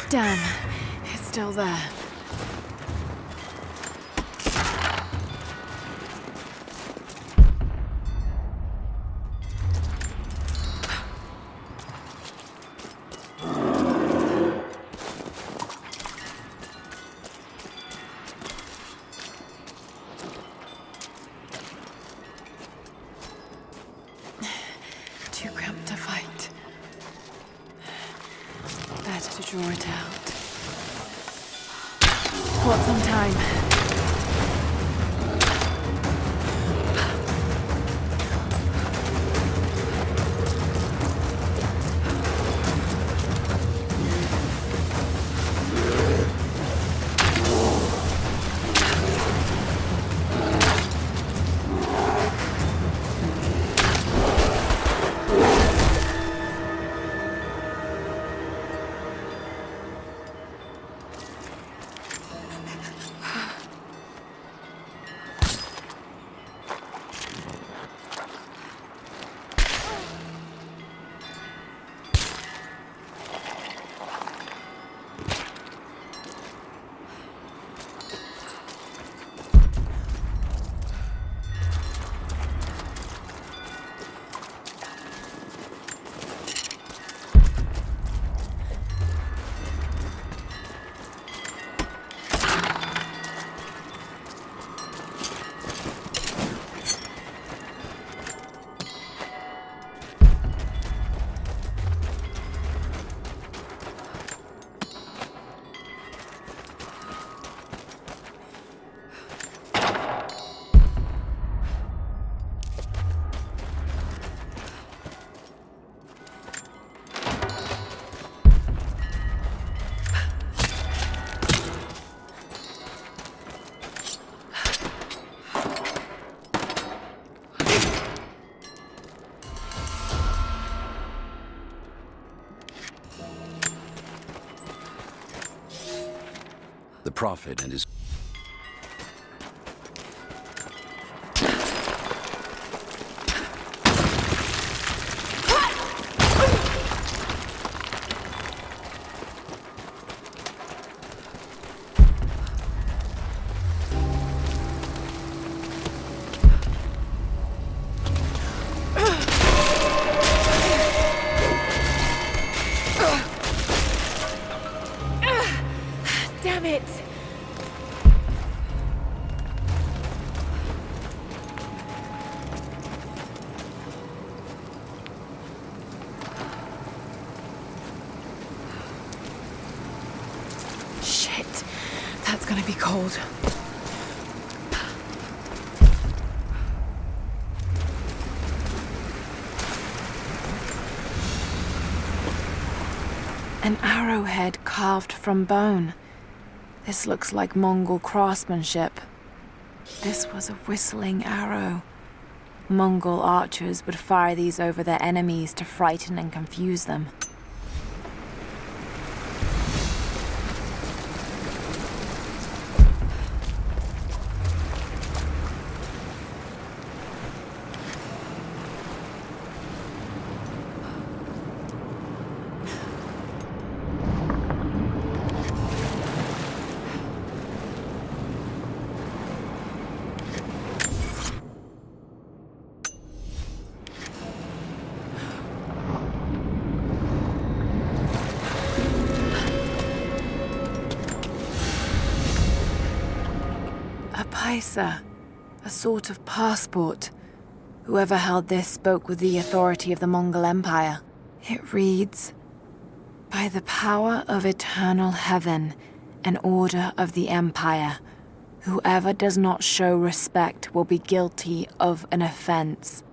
[SPEAKER 4] Damn, it's still there. Too cramped to fight. Better to draw it out. Want some time.
[SPEAKER 11] The Prophet and his...
[SPEAKER 3] Damn it!
[SPEAKER 4] Shit, that's gonna be cold. An arrowhead carved from bone. This looks like Mongol craftsmanship. This was a whistling arrow. Mongol archers would fire these over their enemies to frighten and confuse them. Paisa, a sort of passport. Whoever held this spoke with the authority of the Mongol Empire. It reads, "By the power of eternal heaven and order of the Empire, whoever does not show respect will be guilty of an offense."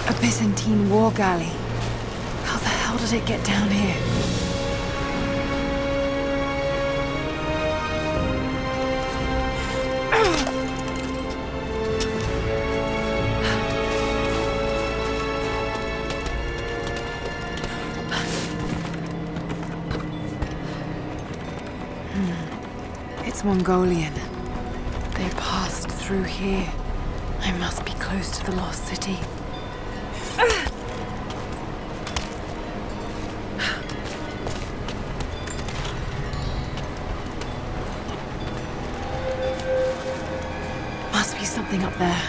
[SPEAKER 4] A Byzantine war galley. How the hell did it get down here? It's Mongolian. They passed through here. I must be close to the lost city. Must be something up there.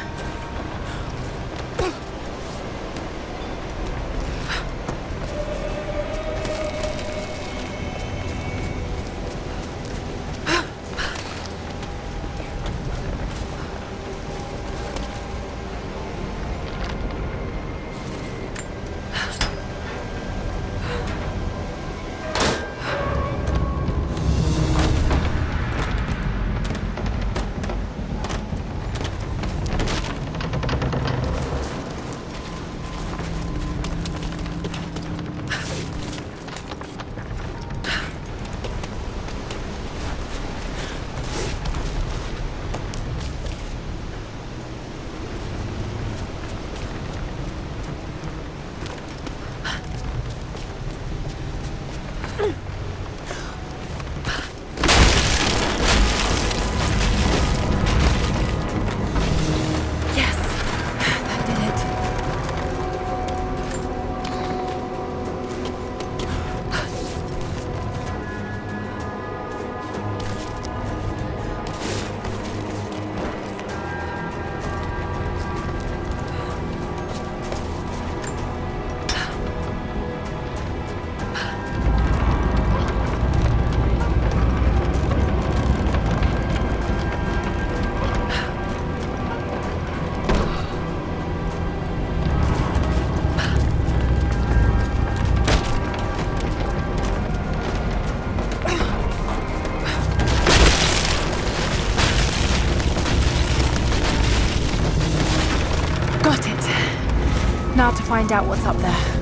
[SPEAKER 4] find out what's up there.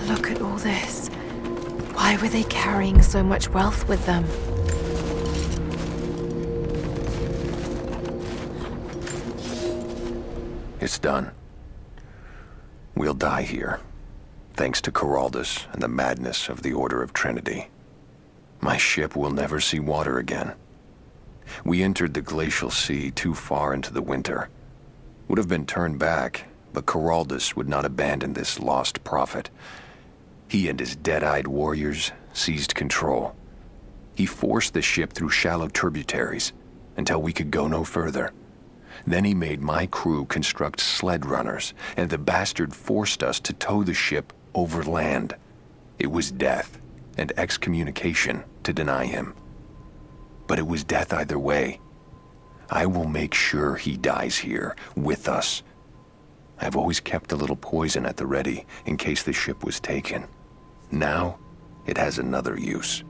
[SPEAKER 4] Look at all this. Why were they carrying so much wealth with them?
[SPEAKER 8] It's done. We'll die here, thanks to Coraldus and the madness of the Order of Trinity. My ship will never see water again. We entered the glacial sea too far into the winter. Would have been turned back, but Coraldus would not abandon this lost prophet. He and his dead-eyed warriors seized control. He forced the ship through shallow tributaries until we could go no further. Then he made my crew construct sled runners, and the bastard forced us to tow the ship over land. It was death and excommunication to deny him. But it was death either way. I will make sure he dies here, with us. I've always kept a little poison at the ready in case the ship was taken. Now, it has another use.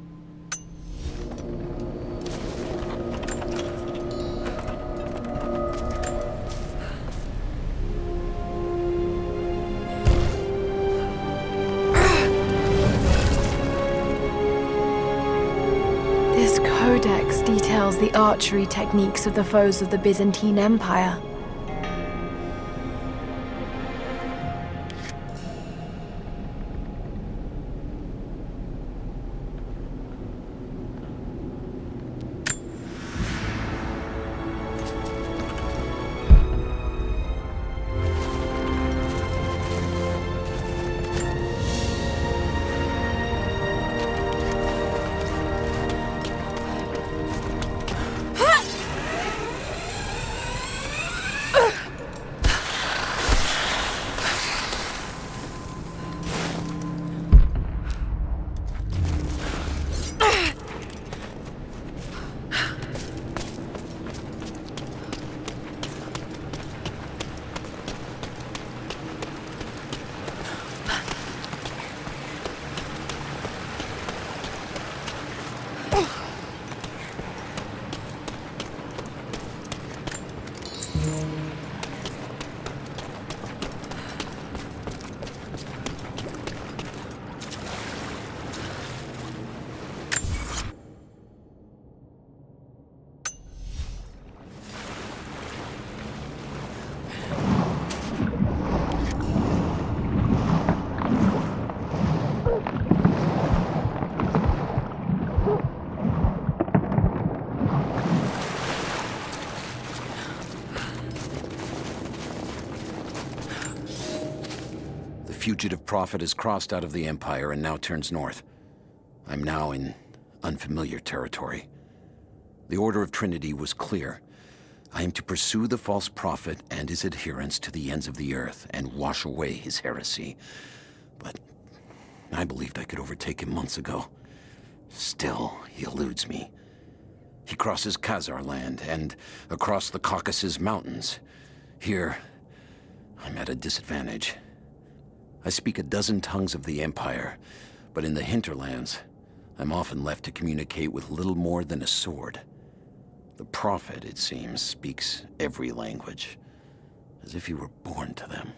[SPEAKER 4] This codex details the archery techniques of the foes of the Byzantine Empire.
[SPEAKER 11] Fugitive prophet has crossed out of the Empire and now turns north. I'm now in unfamiliar territory. The Order of Trinity was clear. I am to pursue the false prophet and his adherents to the ends of the earth and wash away his heresy. But I believed I could overtake him months ago. Still, he eludes me. He crosses Khazar land and across the Caucasus Mountains. Here, I'm at a disadvantage. I speak a dozen tongues of the Empire, but in the hinterlands, I'm often left to communicate with little more than a sword. The Prophet, it seems, speaks every language, as if he were born to them.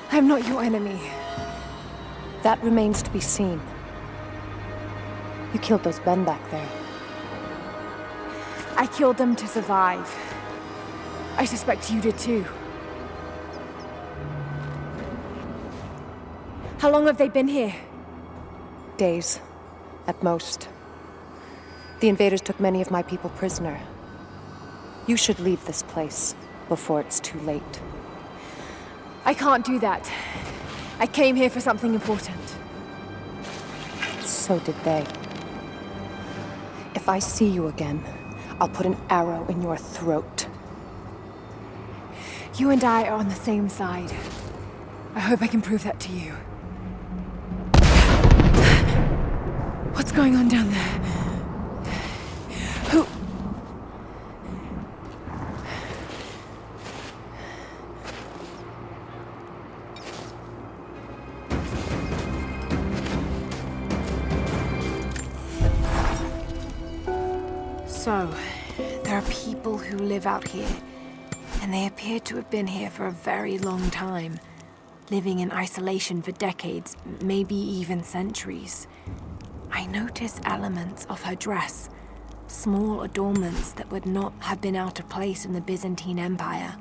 [SPEAKER 3] I'm not your enemy.
[SPEAKER 12] That remains to be seen. You killed those men back there.
[SPEAKER 3] I killed them to survive. I suspect you did too. How long have they been here?
[SPEAKER 12] Days, at most. The invaders took many of my people prisoner. You should leave this place before it's too late.
[SPEAKER 3] I can't do that. I came here for something important.
[SPEAKER 12] So did they. If I see you again, I'll put an arrow in your throat.
[SPEAKER 3] You and I are on the same side. I hope I can prove that to you. What's going on down there? Who?
[SPEAKER 4] So, there are people who live out here, and they appear to have been here for a very long time, living in isolation for decades, maybe even centuries. I notice elements of her dress, small adornments that would not have been out of place in the Byzantine Empire.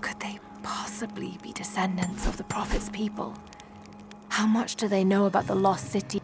[SPEAKER 4] Could they possibly be descendants of the Prophet's people? How much do they know about the lost city?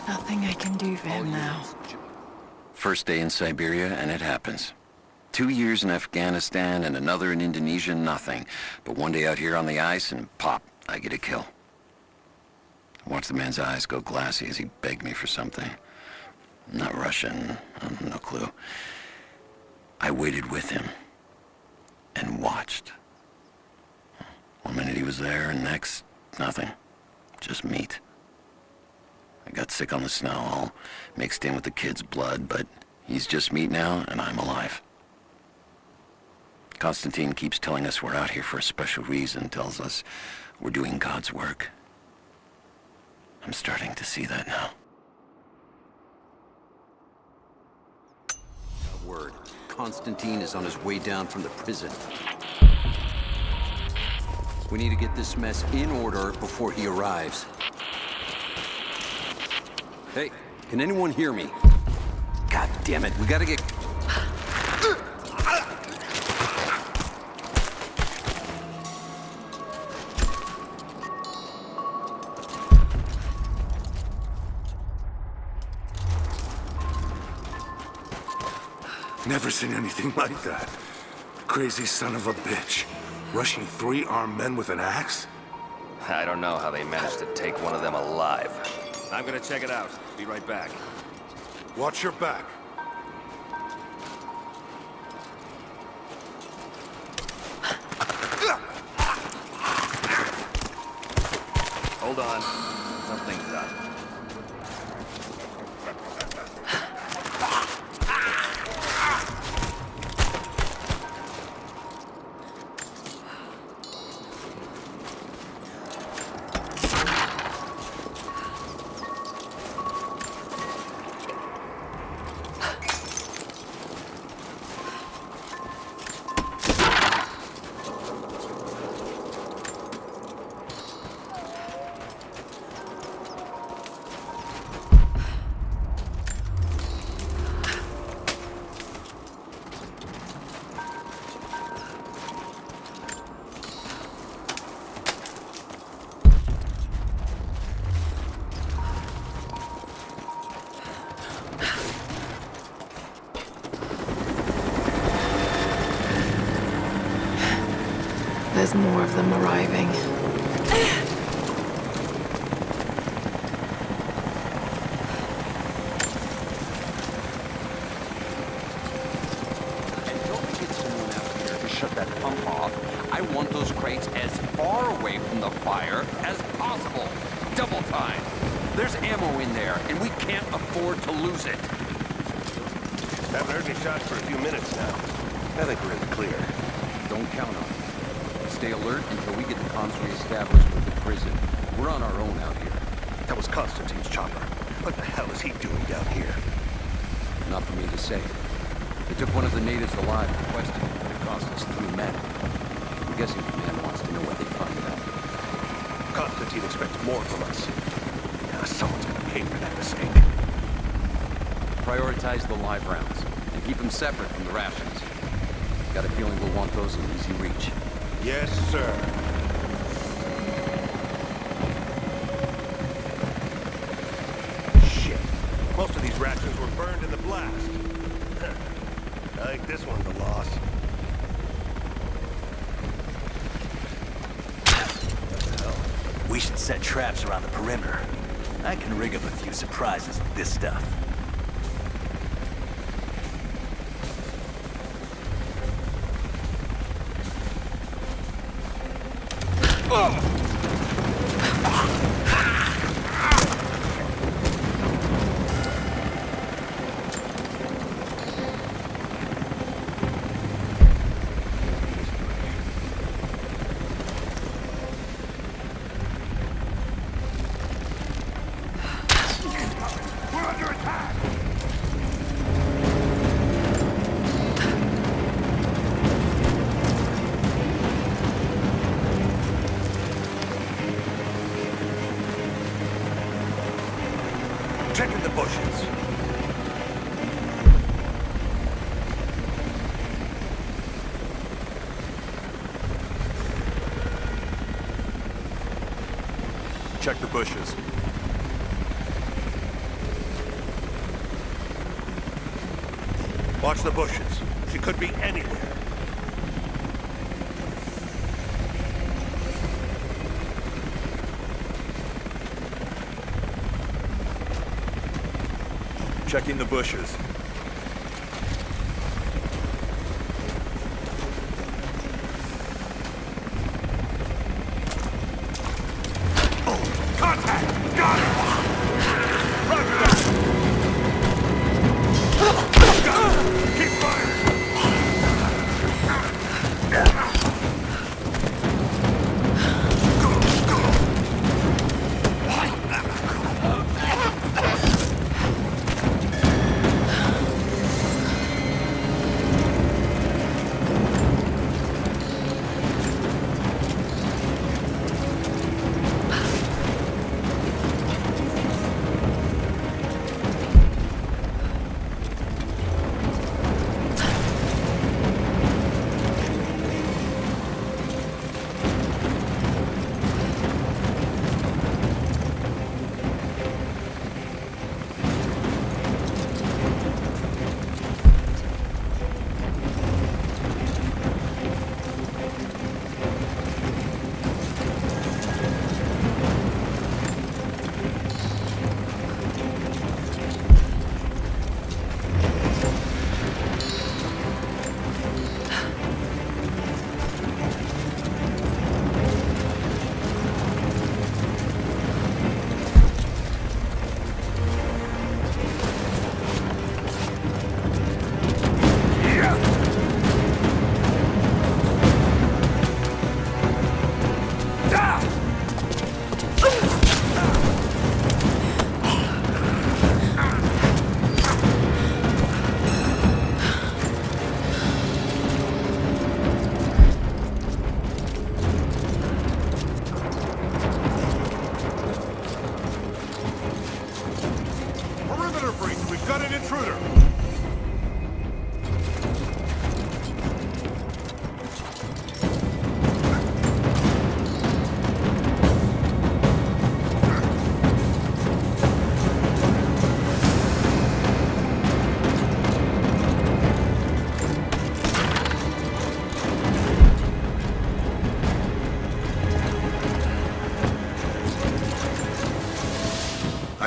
[SPEAKER 4] Nothing I can do for him now.
[SPEAKER 11] First day in Siberia, and it happens. 2 years in Afghanistan and another in Indonesia, nothing. But one day out here on the ice, and pop, I get a kill. I watched the man's eyes go glassy as he begged me for something. Not Russian, no clue. I waited with him and watched. 1 minute he was there, and next, nothing. Just meat. I got sick on the snow, all mixed in with the kid's blood, but he's just meat now, and I'm alive. Constantine keeps telling us we're out here for a special reason, tells us we're doing God's work. I'm starting to see that now. Word. Constantine is on his way down from the prison. We need to get this mess in order before he arrives. Hey, can anyone hear me? God damn it, we gotta get...
[SPEAKER 2] Never seen anything like that. Crazy son of a bitch. Rushing 3 armed men with an axe?
[SPEAKER 10] I don't know how they managed to take one of them alive. I'm gonna check it out. Be right back.
[SPEAKER 2] Watch your back.
[SPEAKER 10] Hold on. Something's up.
[SPEAKER 4] There's more of them arriving.
[SPEAKER 11] And don't get someone out here to shut that pump off. I want those crates as far away from the fire as possible. Double time. There's ammo in there, and we can't afford to lose it.
[SPEAKER 10] Haven't heard any shots for a few minutes now. I think we're in the clear.
[SPEAKER 11] Don't count on it. Stay alert until we get the comms re-established with the prison. We're on our own out here.
[SPEAKER 10] That was Constantine's chopper. What the hell is he doing down here?
[SPEAKER 11] Not for me to say. They took one of the natives alive and questioned him, but it cost us 3 men. I'm guessing Command wants to know what they find out.
[SPEAKER 10] Constantine expects more from us. Now, someone's gonna pay for that mistake.
[SPEAKER 11] Prioritize the live rounds, and keep them separate from the rations. Got a feeling we'll want those in easy reach.
[SPEAKER 10] Yes, sir. Shit. Most of these rations were burned in the blast. I think this one's a loss. What the hell? We should set traps around the perimeter. I can rig up a few surprises with this stuff. Checking the bushes. Check the bushes. Watch the bushes. She could be anywhere. Checking the bushes. Oh, contact! Got it! Roger that! Got it! Keep firing!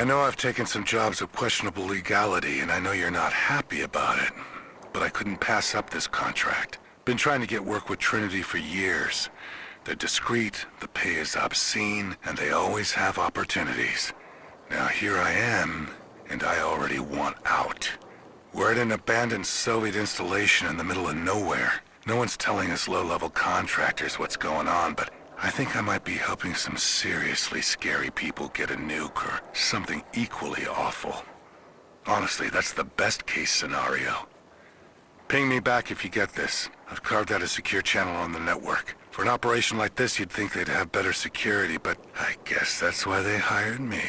[SPEAKER 2] I know I've taken some jobs of questionable legality, and I know you're not happy about it. But I couldn't pass up this contract. Been trying to get work with Trinity for years. They're discreet, the pay is obscene, and they always have opportunities. Now here I am, and I already want out. We're at an abandoned Soviet installation in the middle of nowhere. No one's telling us low-level contractors what's going on, but I think I might be helping some seriously scary people get a nuke or something equally awful. Honestly, that's the best-case scenario. Ping me back if you get this. I've carved out a secure channel on the network. For an operation like this, you'd think they'd have better security, but I guess that's why they hired me.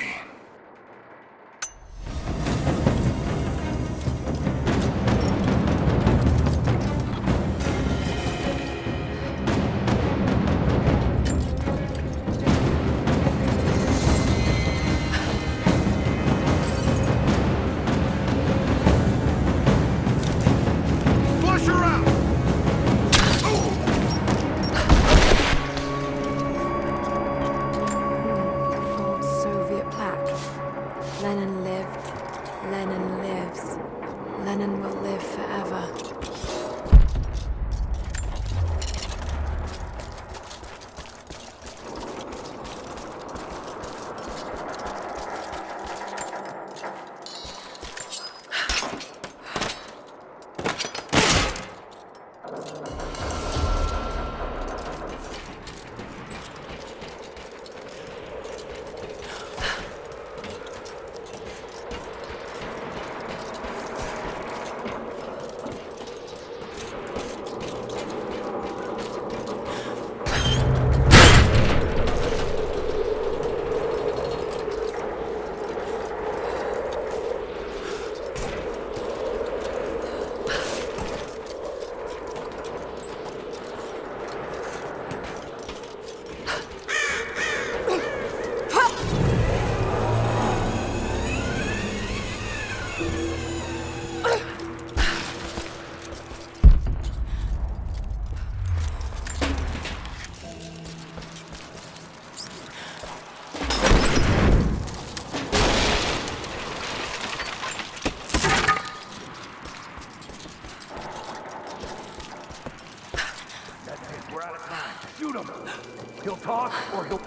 [SPEAKER 10] He'll talk, or he'll...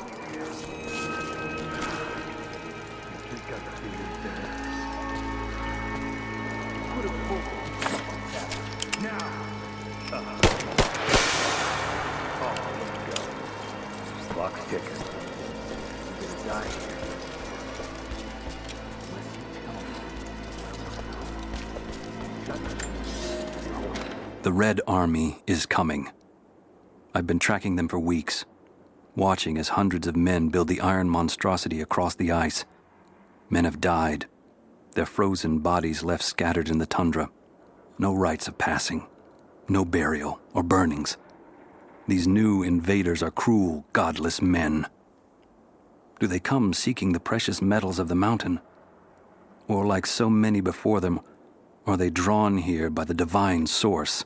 [SPEAKER 10] Clock's ticking. You're gonna die here.
[SPEAKER 5] The Red Army is coming. I've been tracking them for weeks, watching as hundreds of men build the iron monstrosity across the ice. Men have died, their frozen bodies left scattered in the tundra. No rites of passing, no burial or burnings. These new invaders are cruel, godless men. Do they come seeking the precious metals of the mountain? Or like so many before them, are they drawn here by the divine source?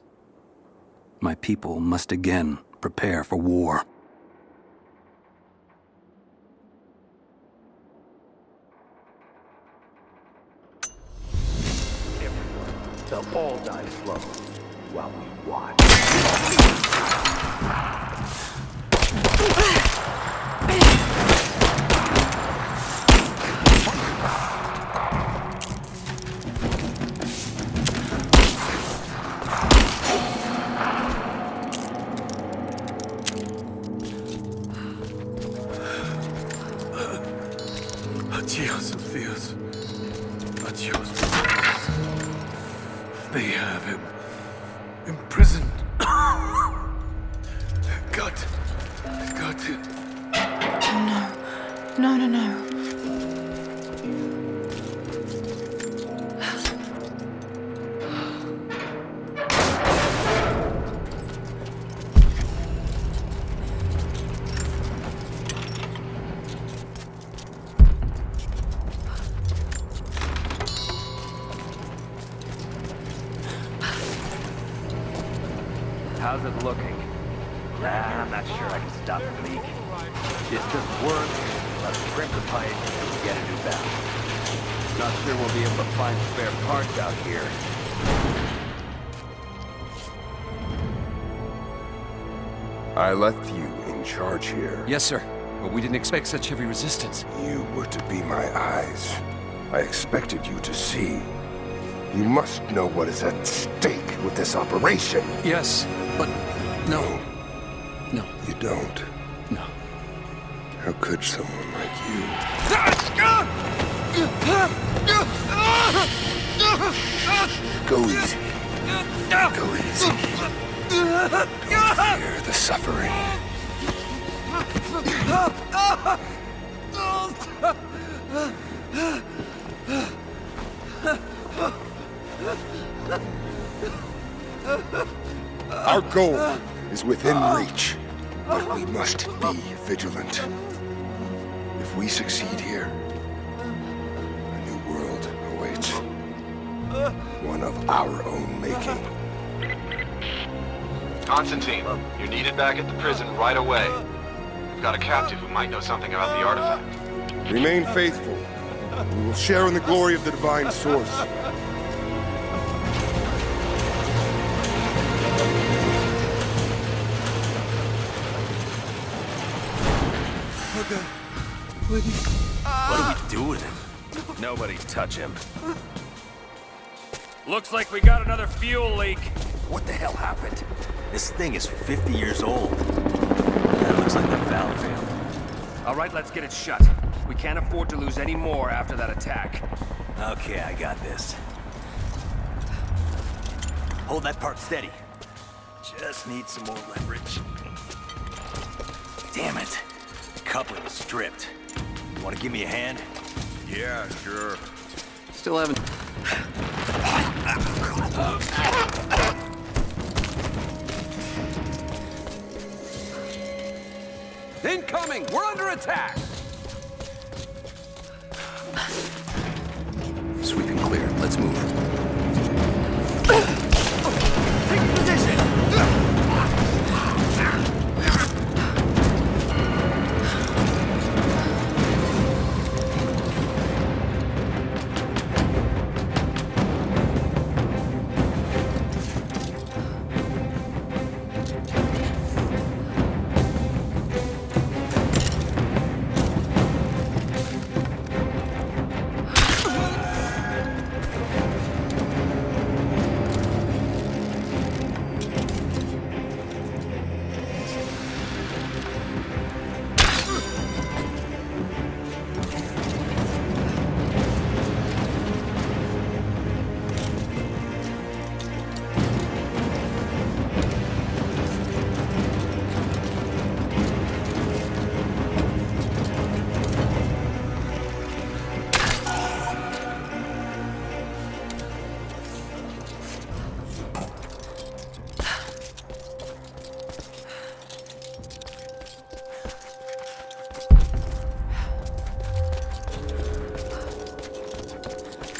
[SPEAKER 5] My people must again prepare for war.
[SPEAKER 10] They'll all die slow while we watch.
[SPEAKER 6] Adios, Theos. Adios, brothers. They have him imprisoned. Got it.
[SPEAKER 12] No.
[SPEAKER 10] How's it looking? I'm not sure I can stop the leak. This doesn't work. Let's crimp the pipe and get a new valve. Not sure we'll be able to find spare parts out here.
[SPEAKER 13] I left you in charge here.
[SPEAKER 14] Yes, sir. But we didn't expect such heavy resistance.
[SPEAKER 13] You were to be my eyes. I expected you to see. You must know what is at stake with this operation.
[SPEAKER 14] Yes, but no. No.
[SPEAKER 13] You don't?
[SPEAKER 14] No.
[SPEAKER 13] How could someone like you? Go easy. Go easy. Don't fear the suffering. Our goal is within reach, but we must be vigilant. If we succeed here, a new world awaits. One of our own making.
[SPEAKER 15] Constantine, you're needed back at the prison right away. We've got a captive who might know something about the artifact.
[SPEAKER 13] Remain faithful. We will share in the glory of the divine source.
[SPEAKER 10] What do we do with him?
[SPEAKER 15] Nobody touch him.
[SPEAKER 10] Looks like we got another fuel leak. What the hell happened? This thing is 50 years old. That looks like the valve failed. All right, let's get it shut. We can't afford to lose any more after that attack. Okay, I got this. Hold that part steady. Just need some more leverage. Damn it. The coupling is stripped. You want to give me a hand?
[SPEAKER 13] Yeah, sure.
[SPEAKER 5] Still haven't...
[SPEAKER 14] Incoming! We're under attack!
[SPEAKER 5] Sweeping clear. Let's move.
[SPEAKER 10] Taking position!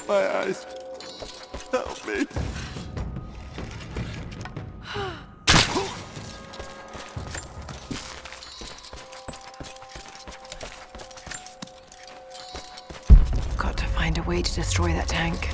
[SPEAKER 13] My eyes. Help me.
[SPEAKER 12] Got to find a way to destroy that tank.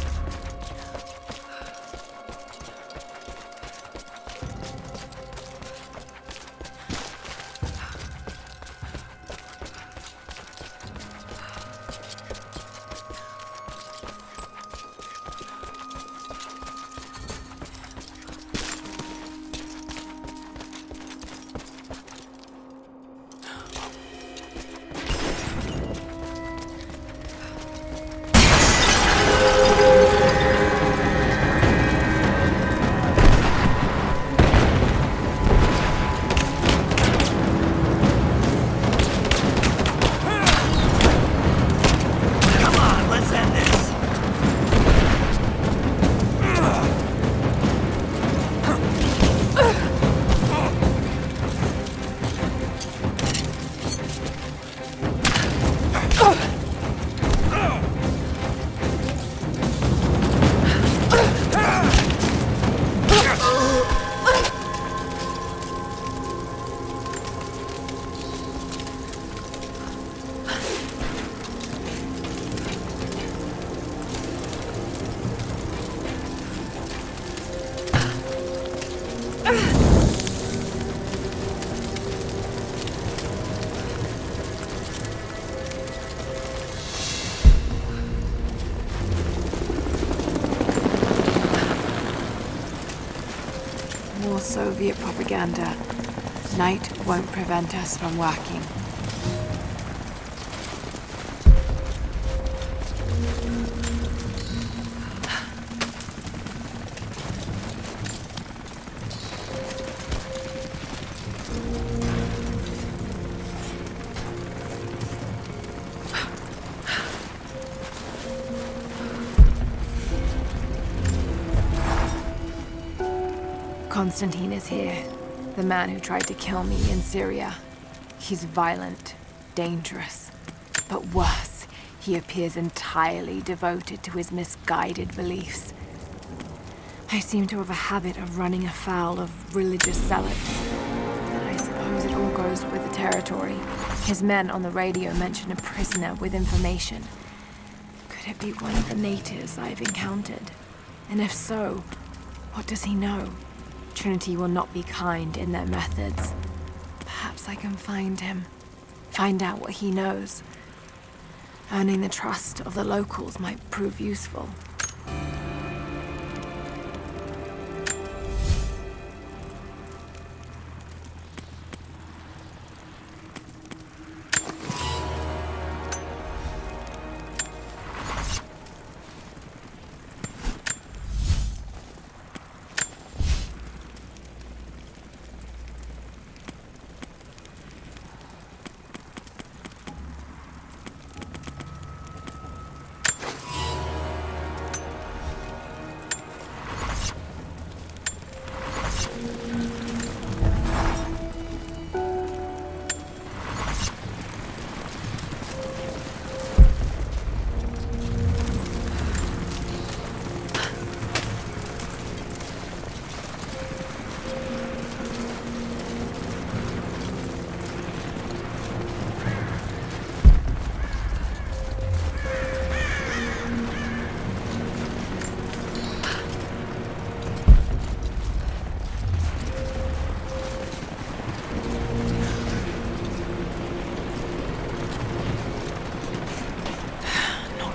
[SPEAKER 4] Soviet propaganda. Night won't prevent us from working. Konstantin is here, the man who tried to kill me in Syria. He's violent, dangerous, but worse, he appears entirely devoted to his misguided beliefs. I seem to have a habit of running afoul of religious zealots. And I suppose it all goes with the territory. His men on the radio mention a prisoner with information. Could it be one of the natives I've encountered? And if so, what does he know? Trinity will not be kind in their methods. Perhaps I can find him. Find out what he knows. Earning the trust of the locals might prove useful.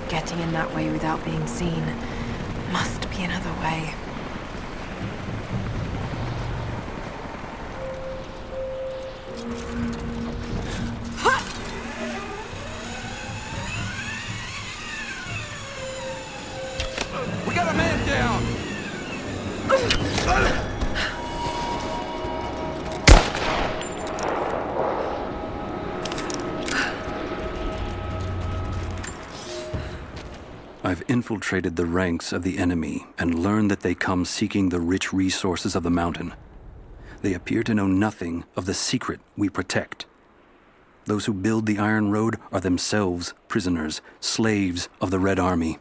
[SPEAKER 4] Getting in that way without being seen. Must be another way.
[SPEAKER 14] We got a man down!
[SPEAKER 5] I've infiltrated the ranks of the enemy and learned that they come seeking the rich resources of the mountain. They appear to know nothing of the secret we protect. Those who build the Iron Road are themselves prisoners, slaves of the Red Army.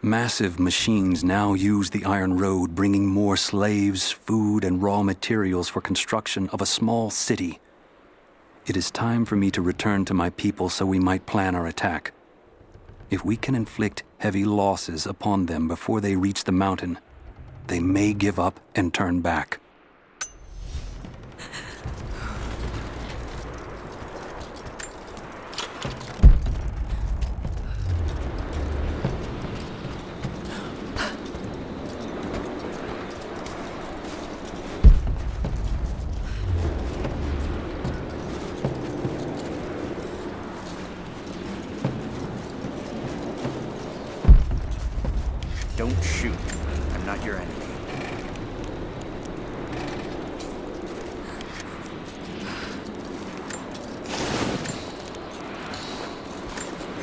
[SPEAKER 5] Massive machines now use the Iron Road, bringing more slaves, food, and raw materials for construction of a small city. It is time for me to return to my people so we might plan our attack. If we can inflict heavy losses upon them before they reach the mountain, they may give up and turn back.
[SPEAKER 7] Don't shoot. I'm not your enemy.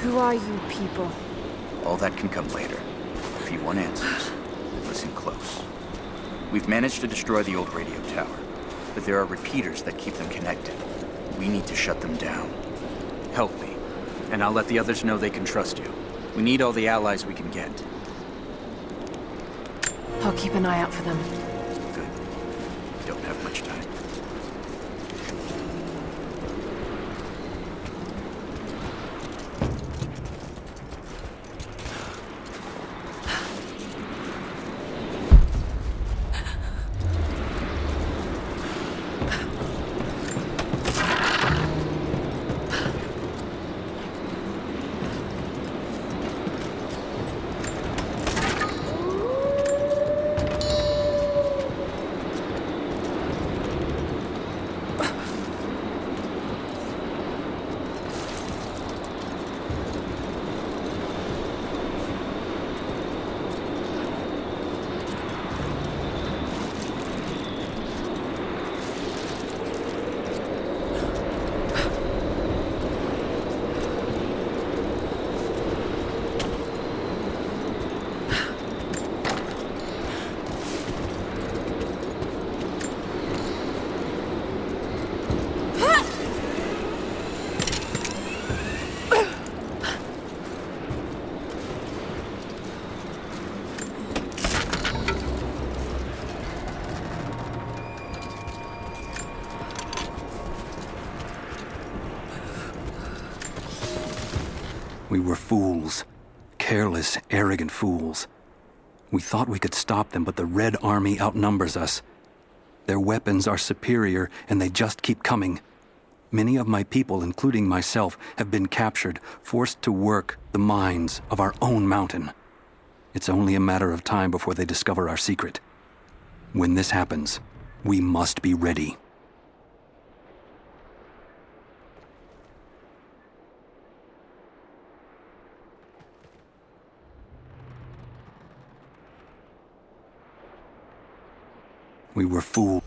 [SPEAKER 4] Who are you people?
[SPEAKER 7] All that can come later. If you want answers, listen close. We've managed to destroy the old radio tower, but there are repeaters that keep them connected. We need to shut them down. Help me, and I'll let the others know they can trust you. We need all the allies we can get.
[SPEAKER 4] I'll keep an eye out for them.
[SPEAKER 7] Good. Don't have much time.
[SPEAKER 5] We were fools. Careless, arrogant fools. We thought we could stop them, but the Red Army outnumbers us. Their weapons are superior, and they just keep coming. Many of my people, including myself, have been captured, forced to work the mines of our own mountain. It's only a matter of time before they discover our secret. When this happens, we must be ready. We were fools.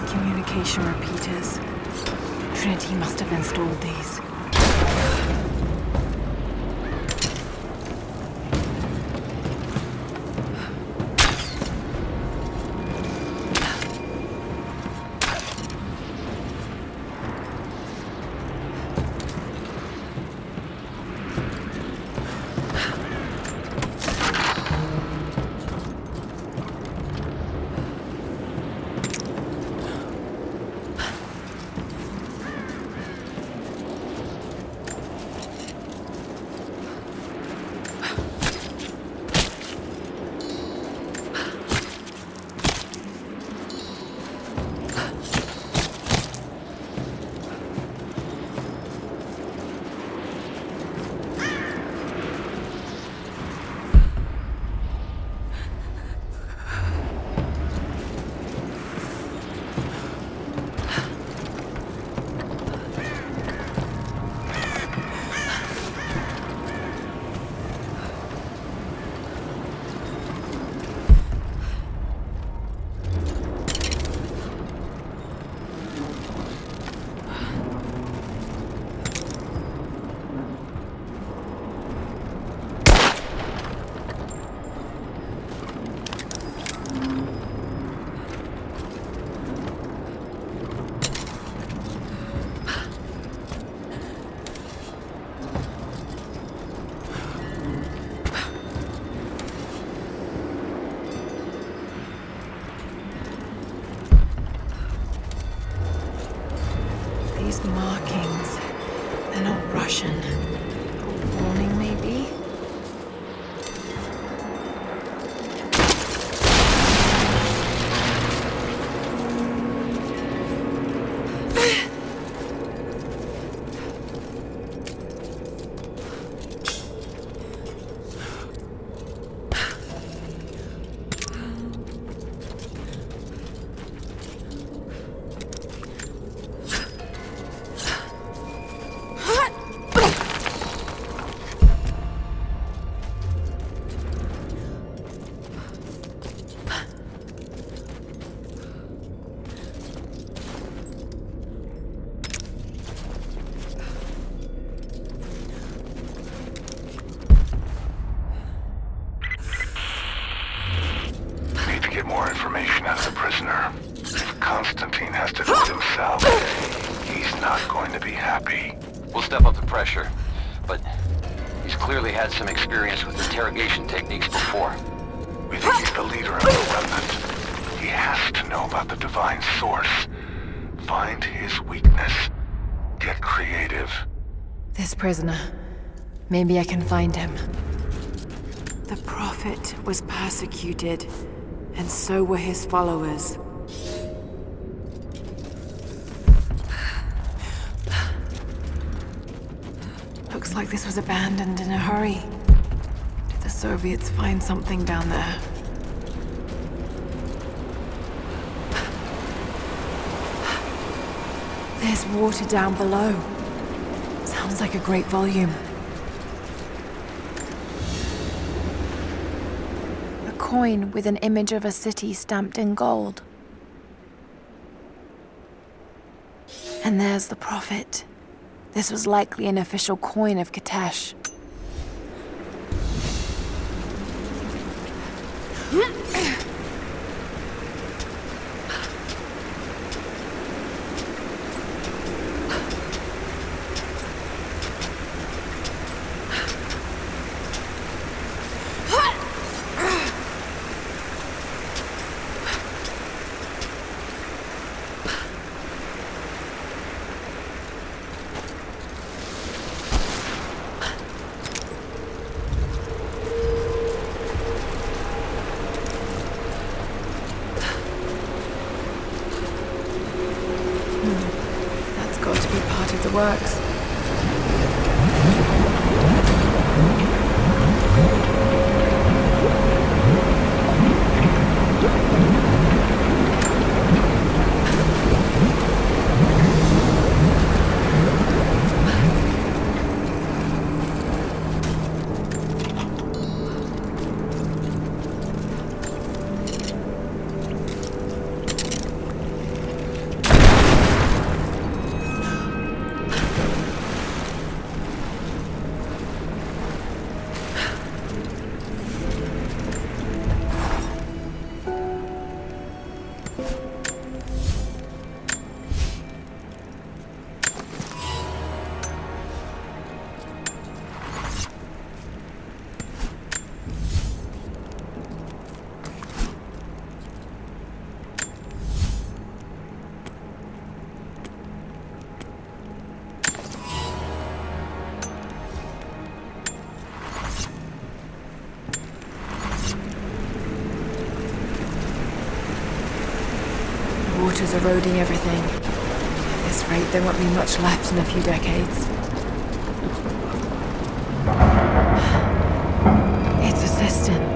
[SPEAKER 4] Communication repeaters. Trinity must have installed these. These markings, they're not Russian. A warning, maybe?
[SPEAKER 2] Get more information out of the prisoner. If Constantine has to do it himself, he's not going to be happy.
[SPEAKER 16] We'll step up the pressure, but he's clearly had some experience with interrogation techniques before.
[SPEAKER 2] We think he's the leader of the Remnant. He has to know about the Divine Source. Find his weakness. Get creative.
[SPEAKER 4] This prisoner. Maybe I can find him. The Prophet was persecuted, and so were his followers. Looks like this was abandoned in a hurry. Did the Soviets find something down there? There's water down below. Sounds like a great volume. A coin with an image of a city stamped in gold. And there's the prophet. This was likely an official coin of Kitezh. That's got to be part of the works. Water's eroding everything. At this rate, there won't be much left in a few decades. It's a cistern.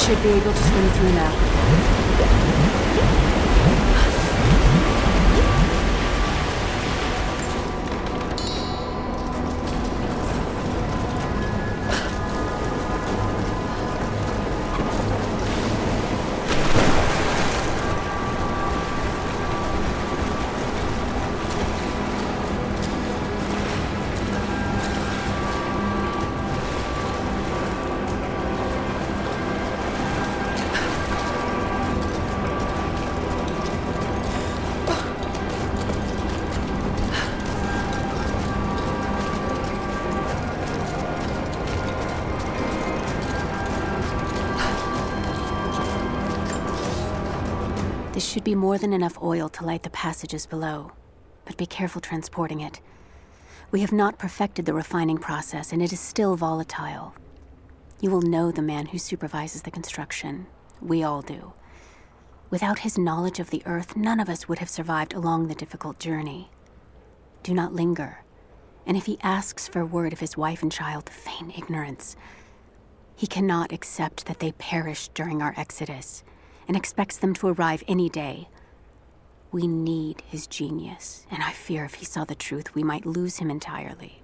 [SPEAKER 4] Should be able to swim through now.
[SPEAKER 17] should be more than enough oil to light the passages below, but be careful transporting it. We have not perfected the refining process, and it is still volatile. You will know the man who supervises the construction. We all do. Without his knowledge of the Earth, none of us would have survived along the difficult journey. Do not linger, and if he asks for word of his wife and child, feign ignorance. He cannot accept that they perished during our exodus, and expects them to arrive any day. We need his genius, and I fear if he saw the truth, we might lose him entirely.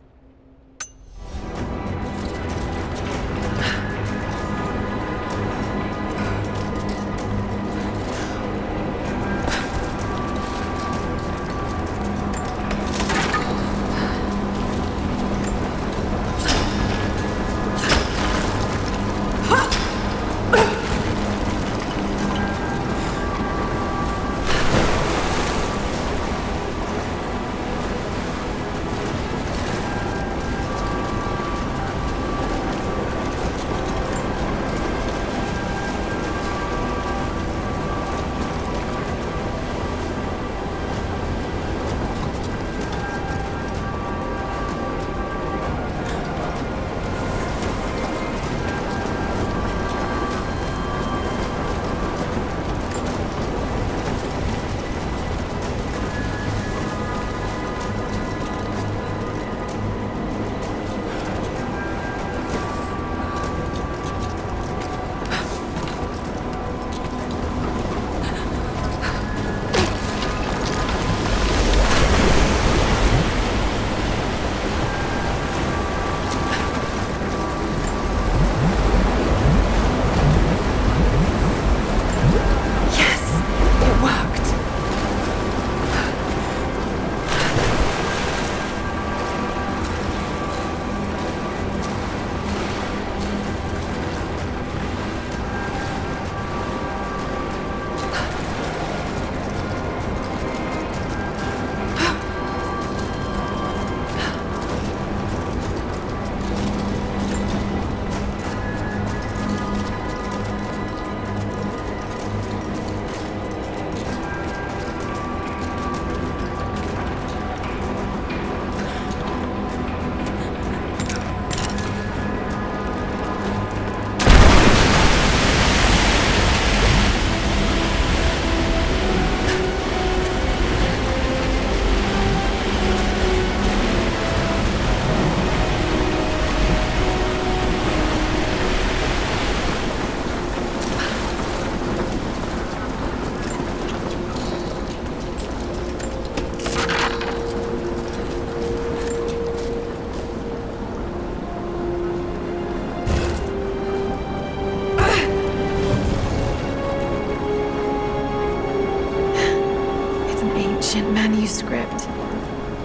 [SPEAKER 4] Manuscript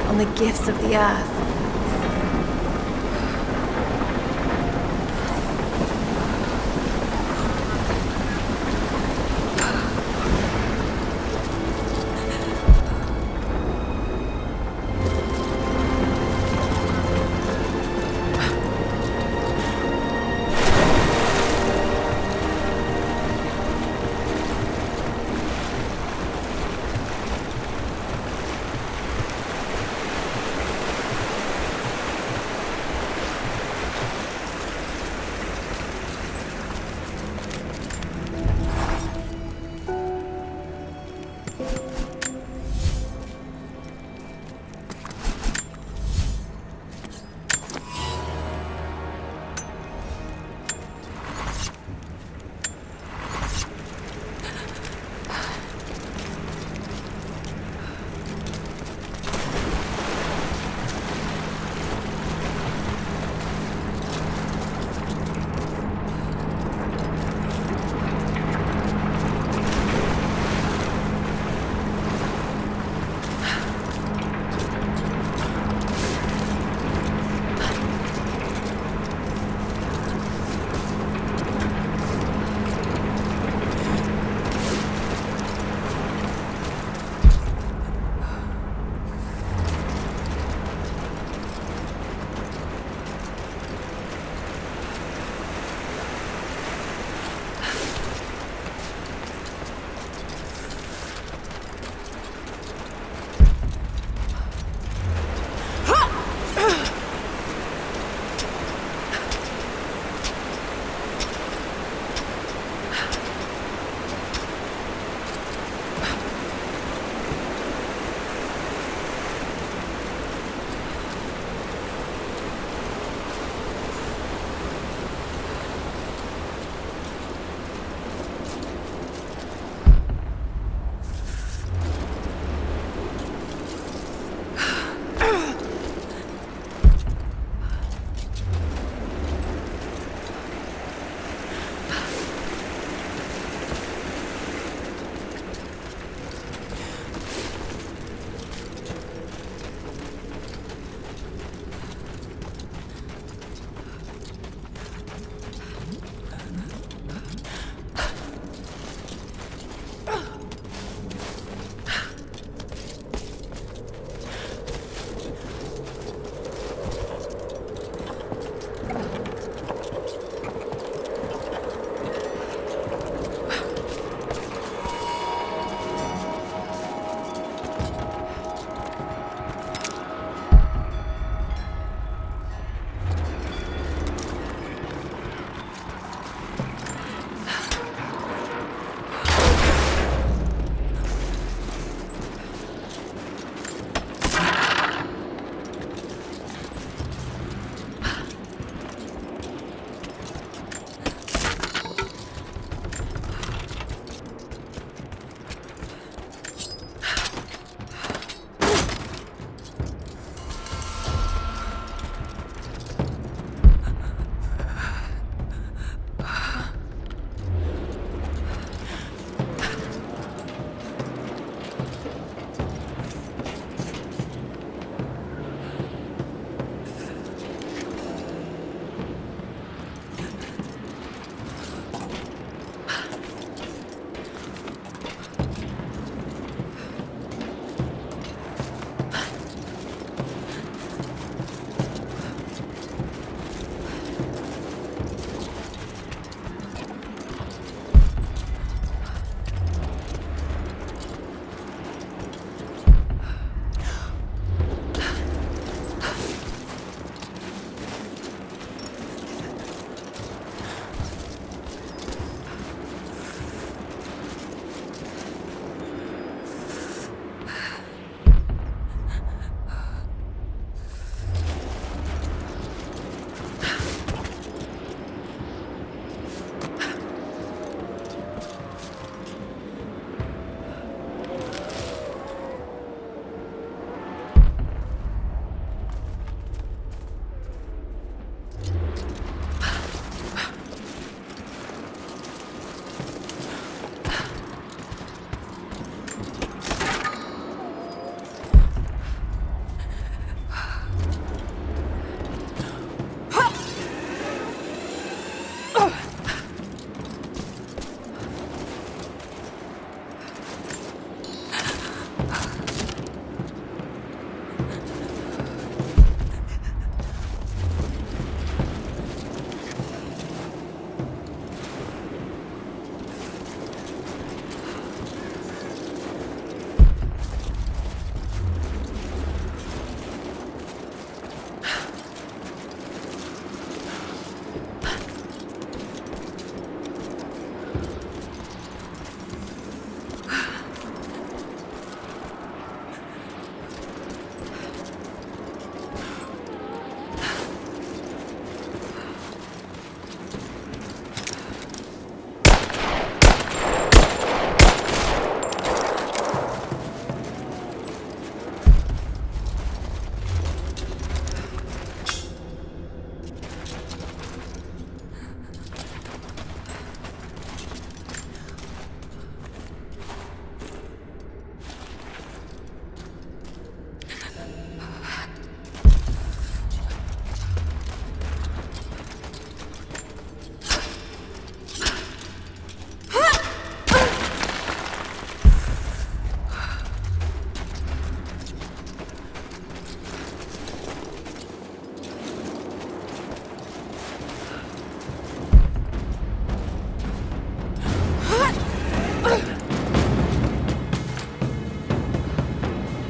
[SPEAKER 4] on the gifts of the earth.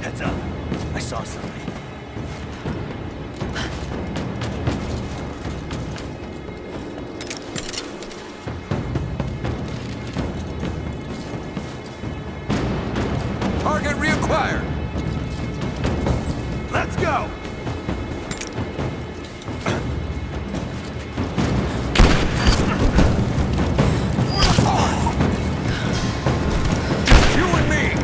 [SPEAKER 10] Heads up. I saw something.
[SPEAKER 14] Target reacquired. Let's go. You and me.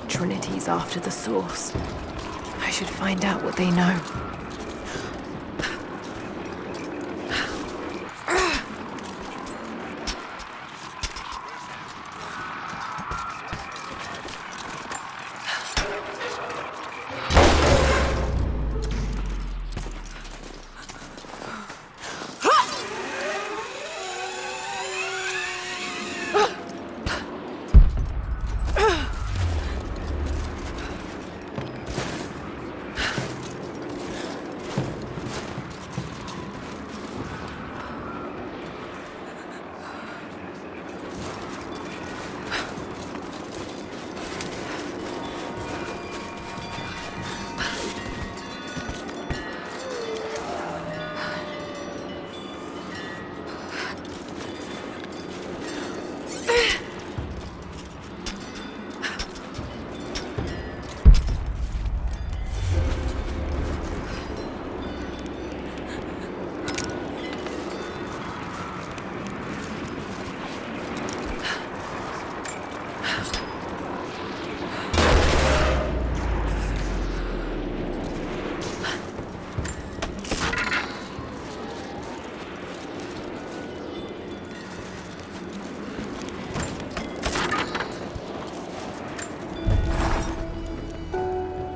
[SPEAKER 12] Trinity's after the source. I should find out what they know.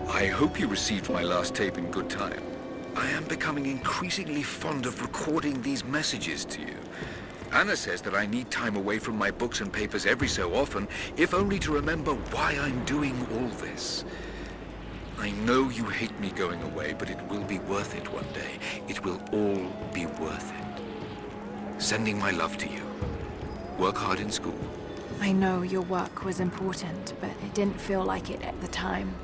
[SPEAKER 1] I hope you received my last tape in good time. I am becoming increasingly fond of recording these messages to you. Anna says that I need time away from my books and papers every so often, if only to remember why I'm doing all this. I know you hate me going away, but it will be worth it one day. It will all be worth it. Sending my love to you. Work hard in school.
[SPEAKER 4] I know your work was important, but it didn't feel like it at the time.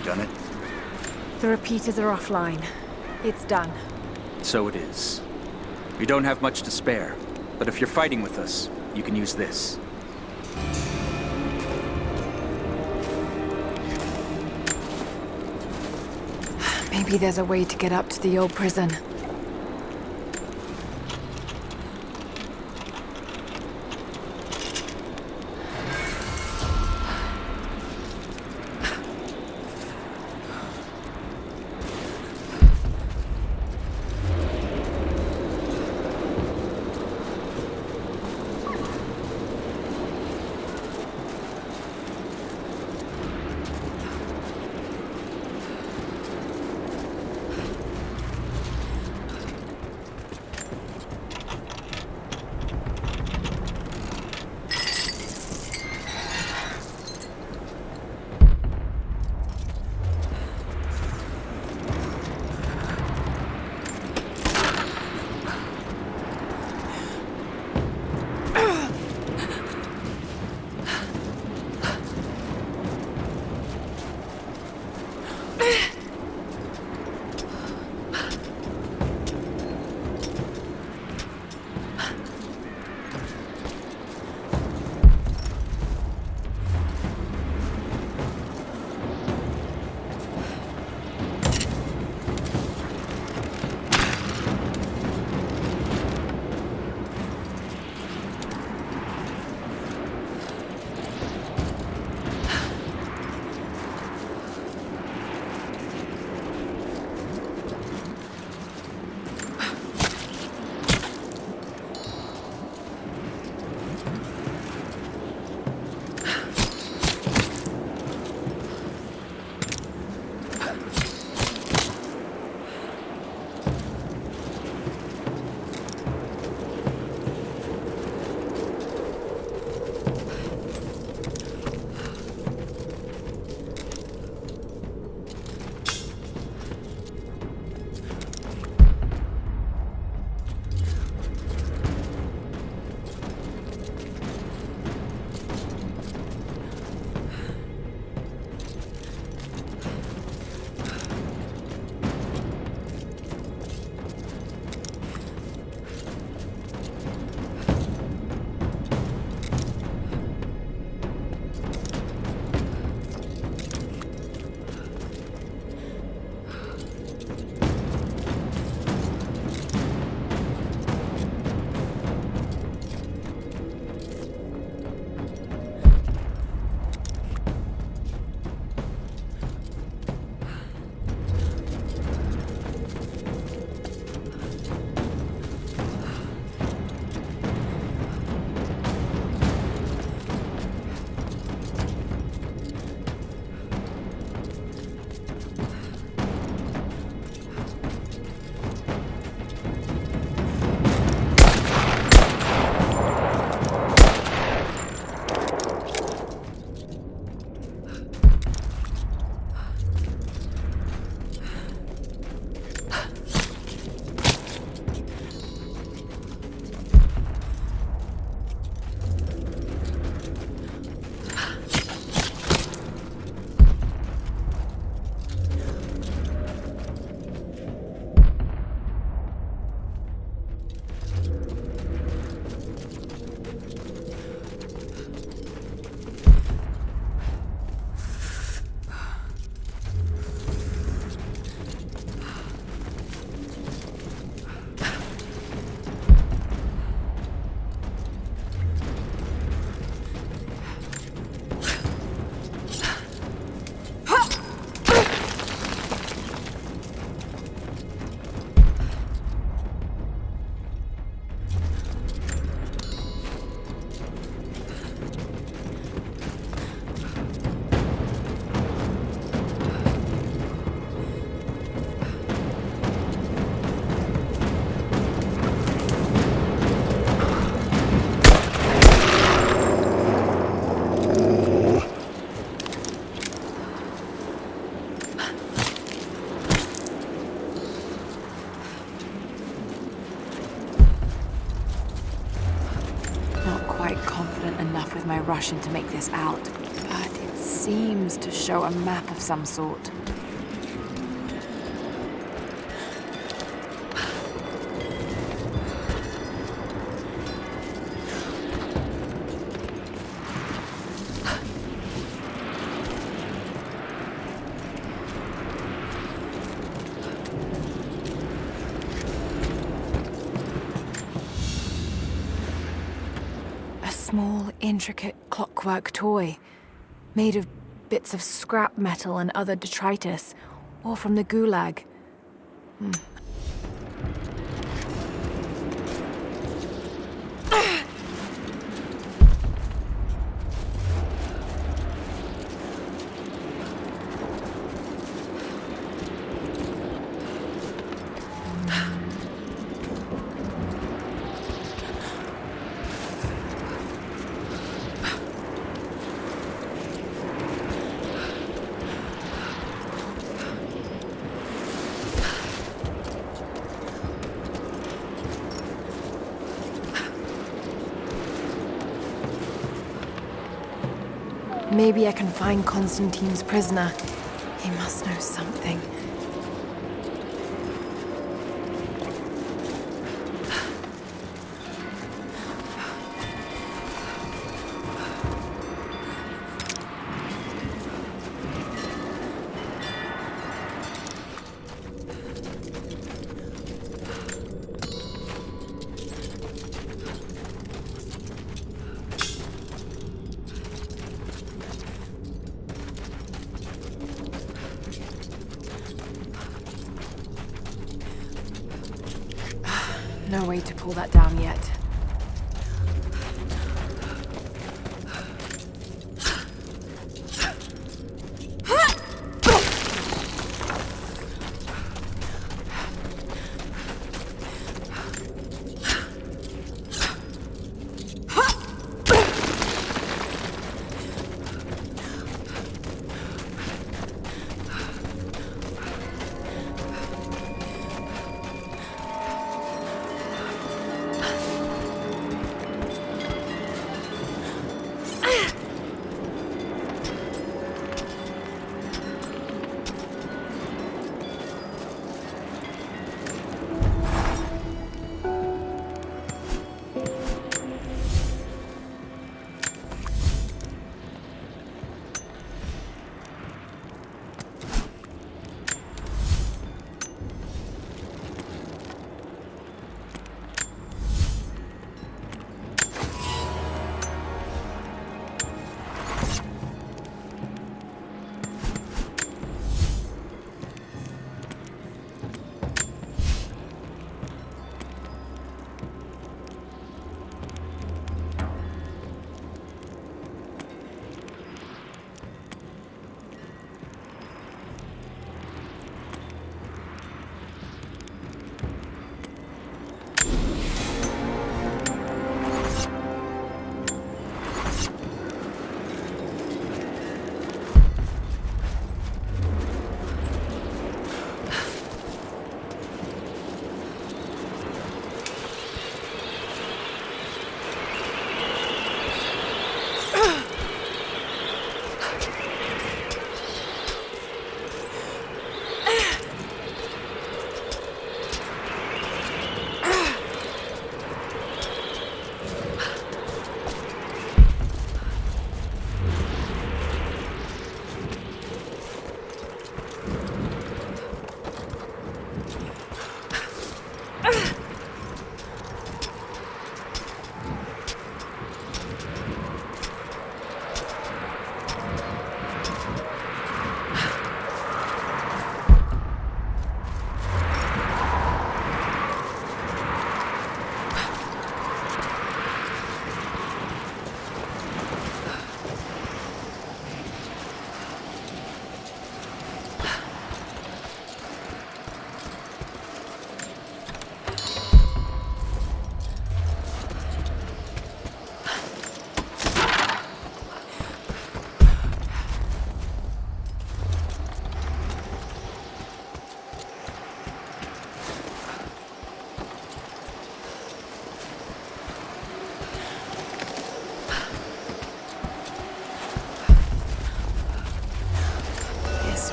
[SPEAKER 7] Done it?
[SPEAKER 4] The repeaters are offline. It's done.
[SPEAKER 7] So it is. We don't have much to spare, but if you're fighting with us, you can use this.
[SPEAKER 4] Maybe there's a way to get up to the old prison. Russian to make this out, but it seems to show a map of some sort. Small, intricate clockwork toy, made of bits of scrap metal and other detritus, all from the Gulag. Maybe I can find Constantine's prisoner. He must know something. No way to pull that down yet.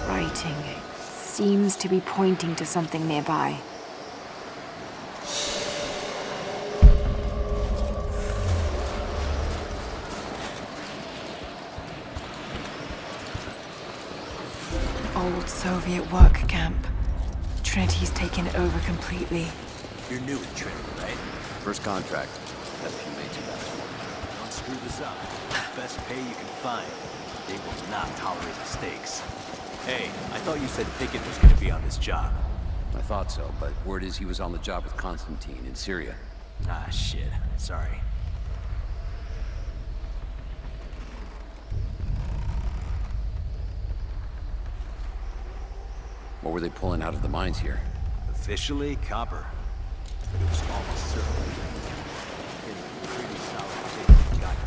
[SPEAKER 4] writing. It seems to be pointing to something nearby. Old Soviet work camp. Trinity's taken it over completely.
[SPEAKER 10] You're new at Trinity, right?
[SPEAKER 11] First contract. Got a few mates about it.
[SPEAKER 10] Don't screw this up. Best pay you can find. They will not tolerate mistakes. Hey, I thought you said Pickett was gonna be on this job.
[SPEAKER 11] I thought so, but word is he was on the job with Constantine in Syria.
[SPEAKER 10] Ah, shit. Sorry.
[SPEAKER 11] What were they pulling out of the mines here?
[SPEAKER 10] Officially, copper. But it was almost certain. Getting a pretty solid shape got it.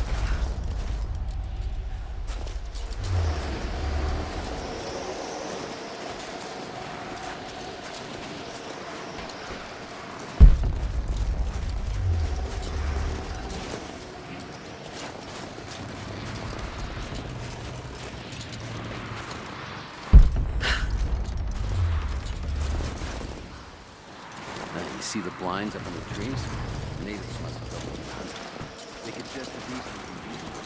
[SPEAKER 11] You see the blinds up in the trees? The natives must have built them behind. They could just as easily be used.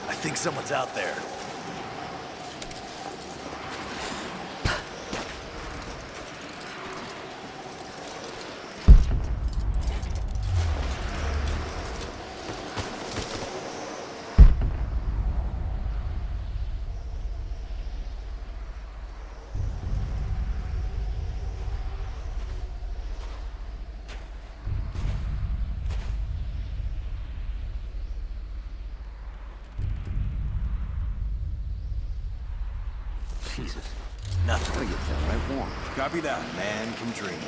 [SPEAKER 10] I think someone's out there.
[SPEAKER 11] Jesus.
[SPEAKER 10] Nothing.
[SPEAKER 11] Gotta get downright warm.
[SPEAKER 10] Copy that. Man can dream.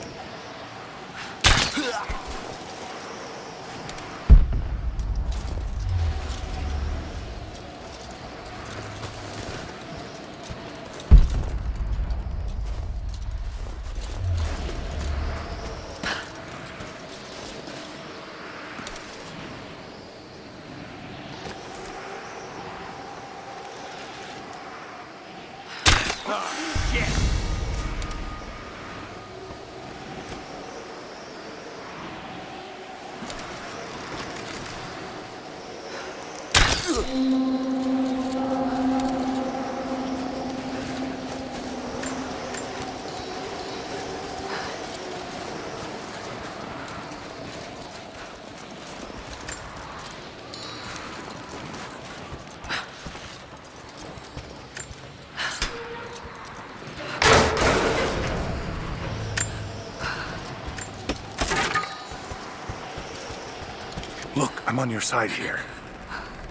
[SPEAKER 2] Look, I'm on your side here.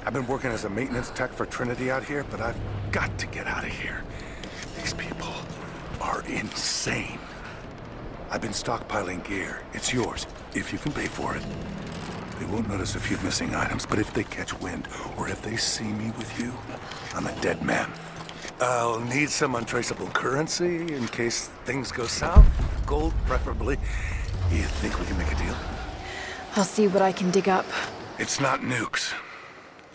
[SPEAKER 2] I've been working as a maintenance tech for Trinity out here, but I've got to get out of here. These people are insane. I've been stockpiling gear. It's yours, if you can pay for it. They won't notice a few missing items, but if they catch wind, or if they see me with you, I'm a dead man. I'll need some untraceable currency in case things go south. Gold, preferably. You think we can make a deal?
[SPEAKER 4] I'll see what I can dig up.
[SPEAKER 2] It's not nukes.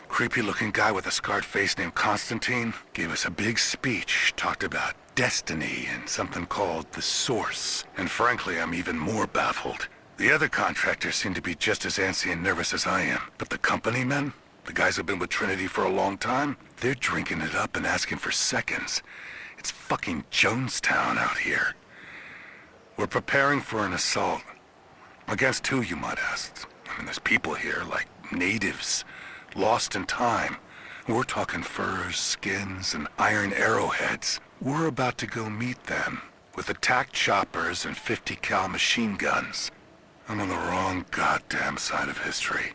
[SPEAKER 2] Creepy-looking guy with a scarred face named Constantine gave us a big speech, talked about destiny and something called the Source. And frankly, I'm even more baffled. The other contractors seem to be just as antsy and nervous as I am. But the company men, the guys who've been with Trinity for a long time, they're drinking it up and asking for seconds. It's fucking Jonestown out here. We're preparing for an assault. Against who, you might ask? I mean, there's people here, like natives, lost in time. We're talking furs, skins, and iron arrowheads. We're about to go meet them with attack choppers and 50 cal machine guns. I'm on the wrong goddamn side of history.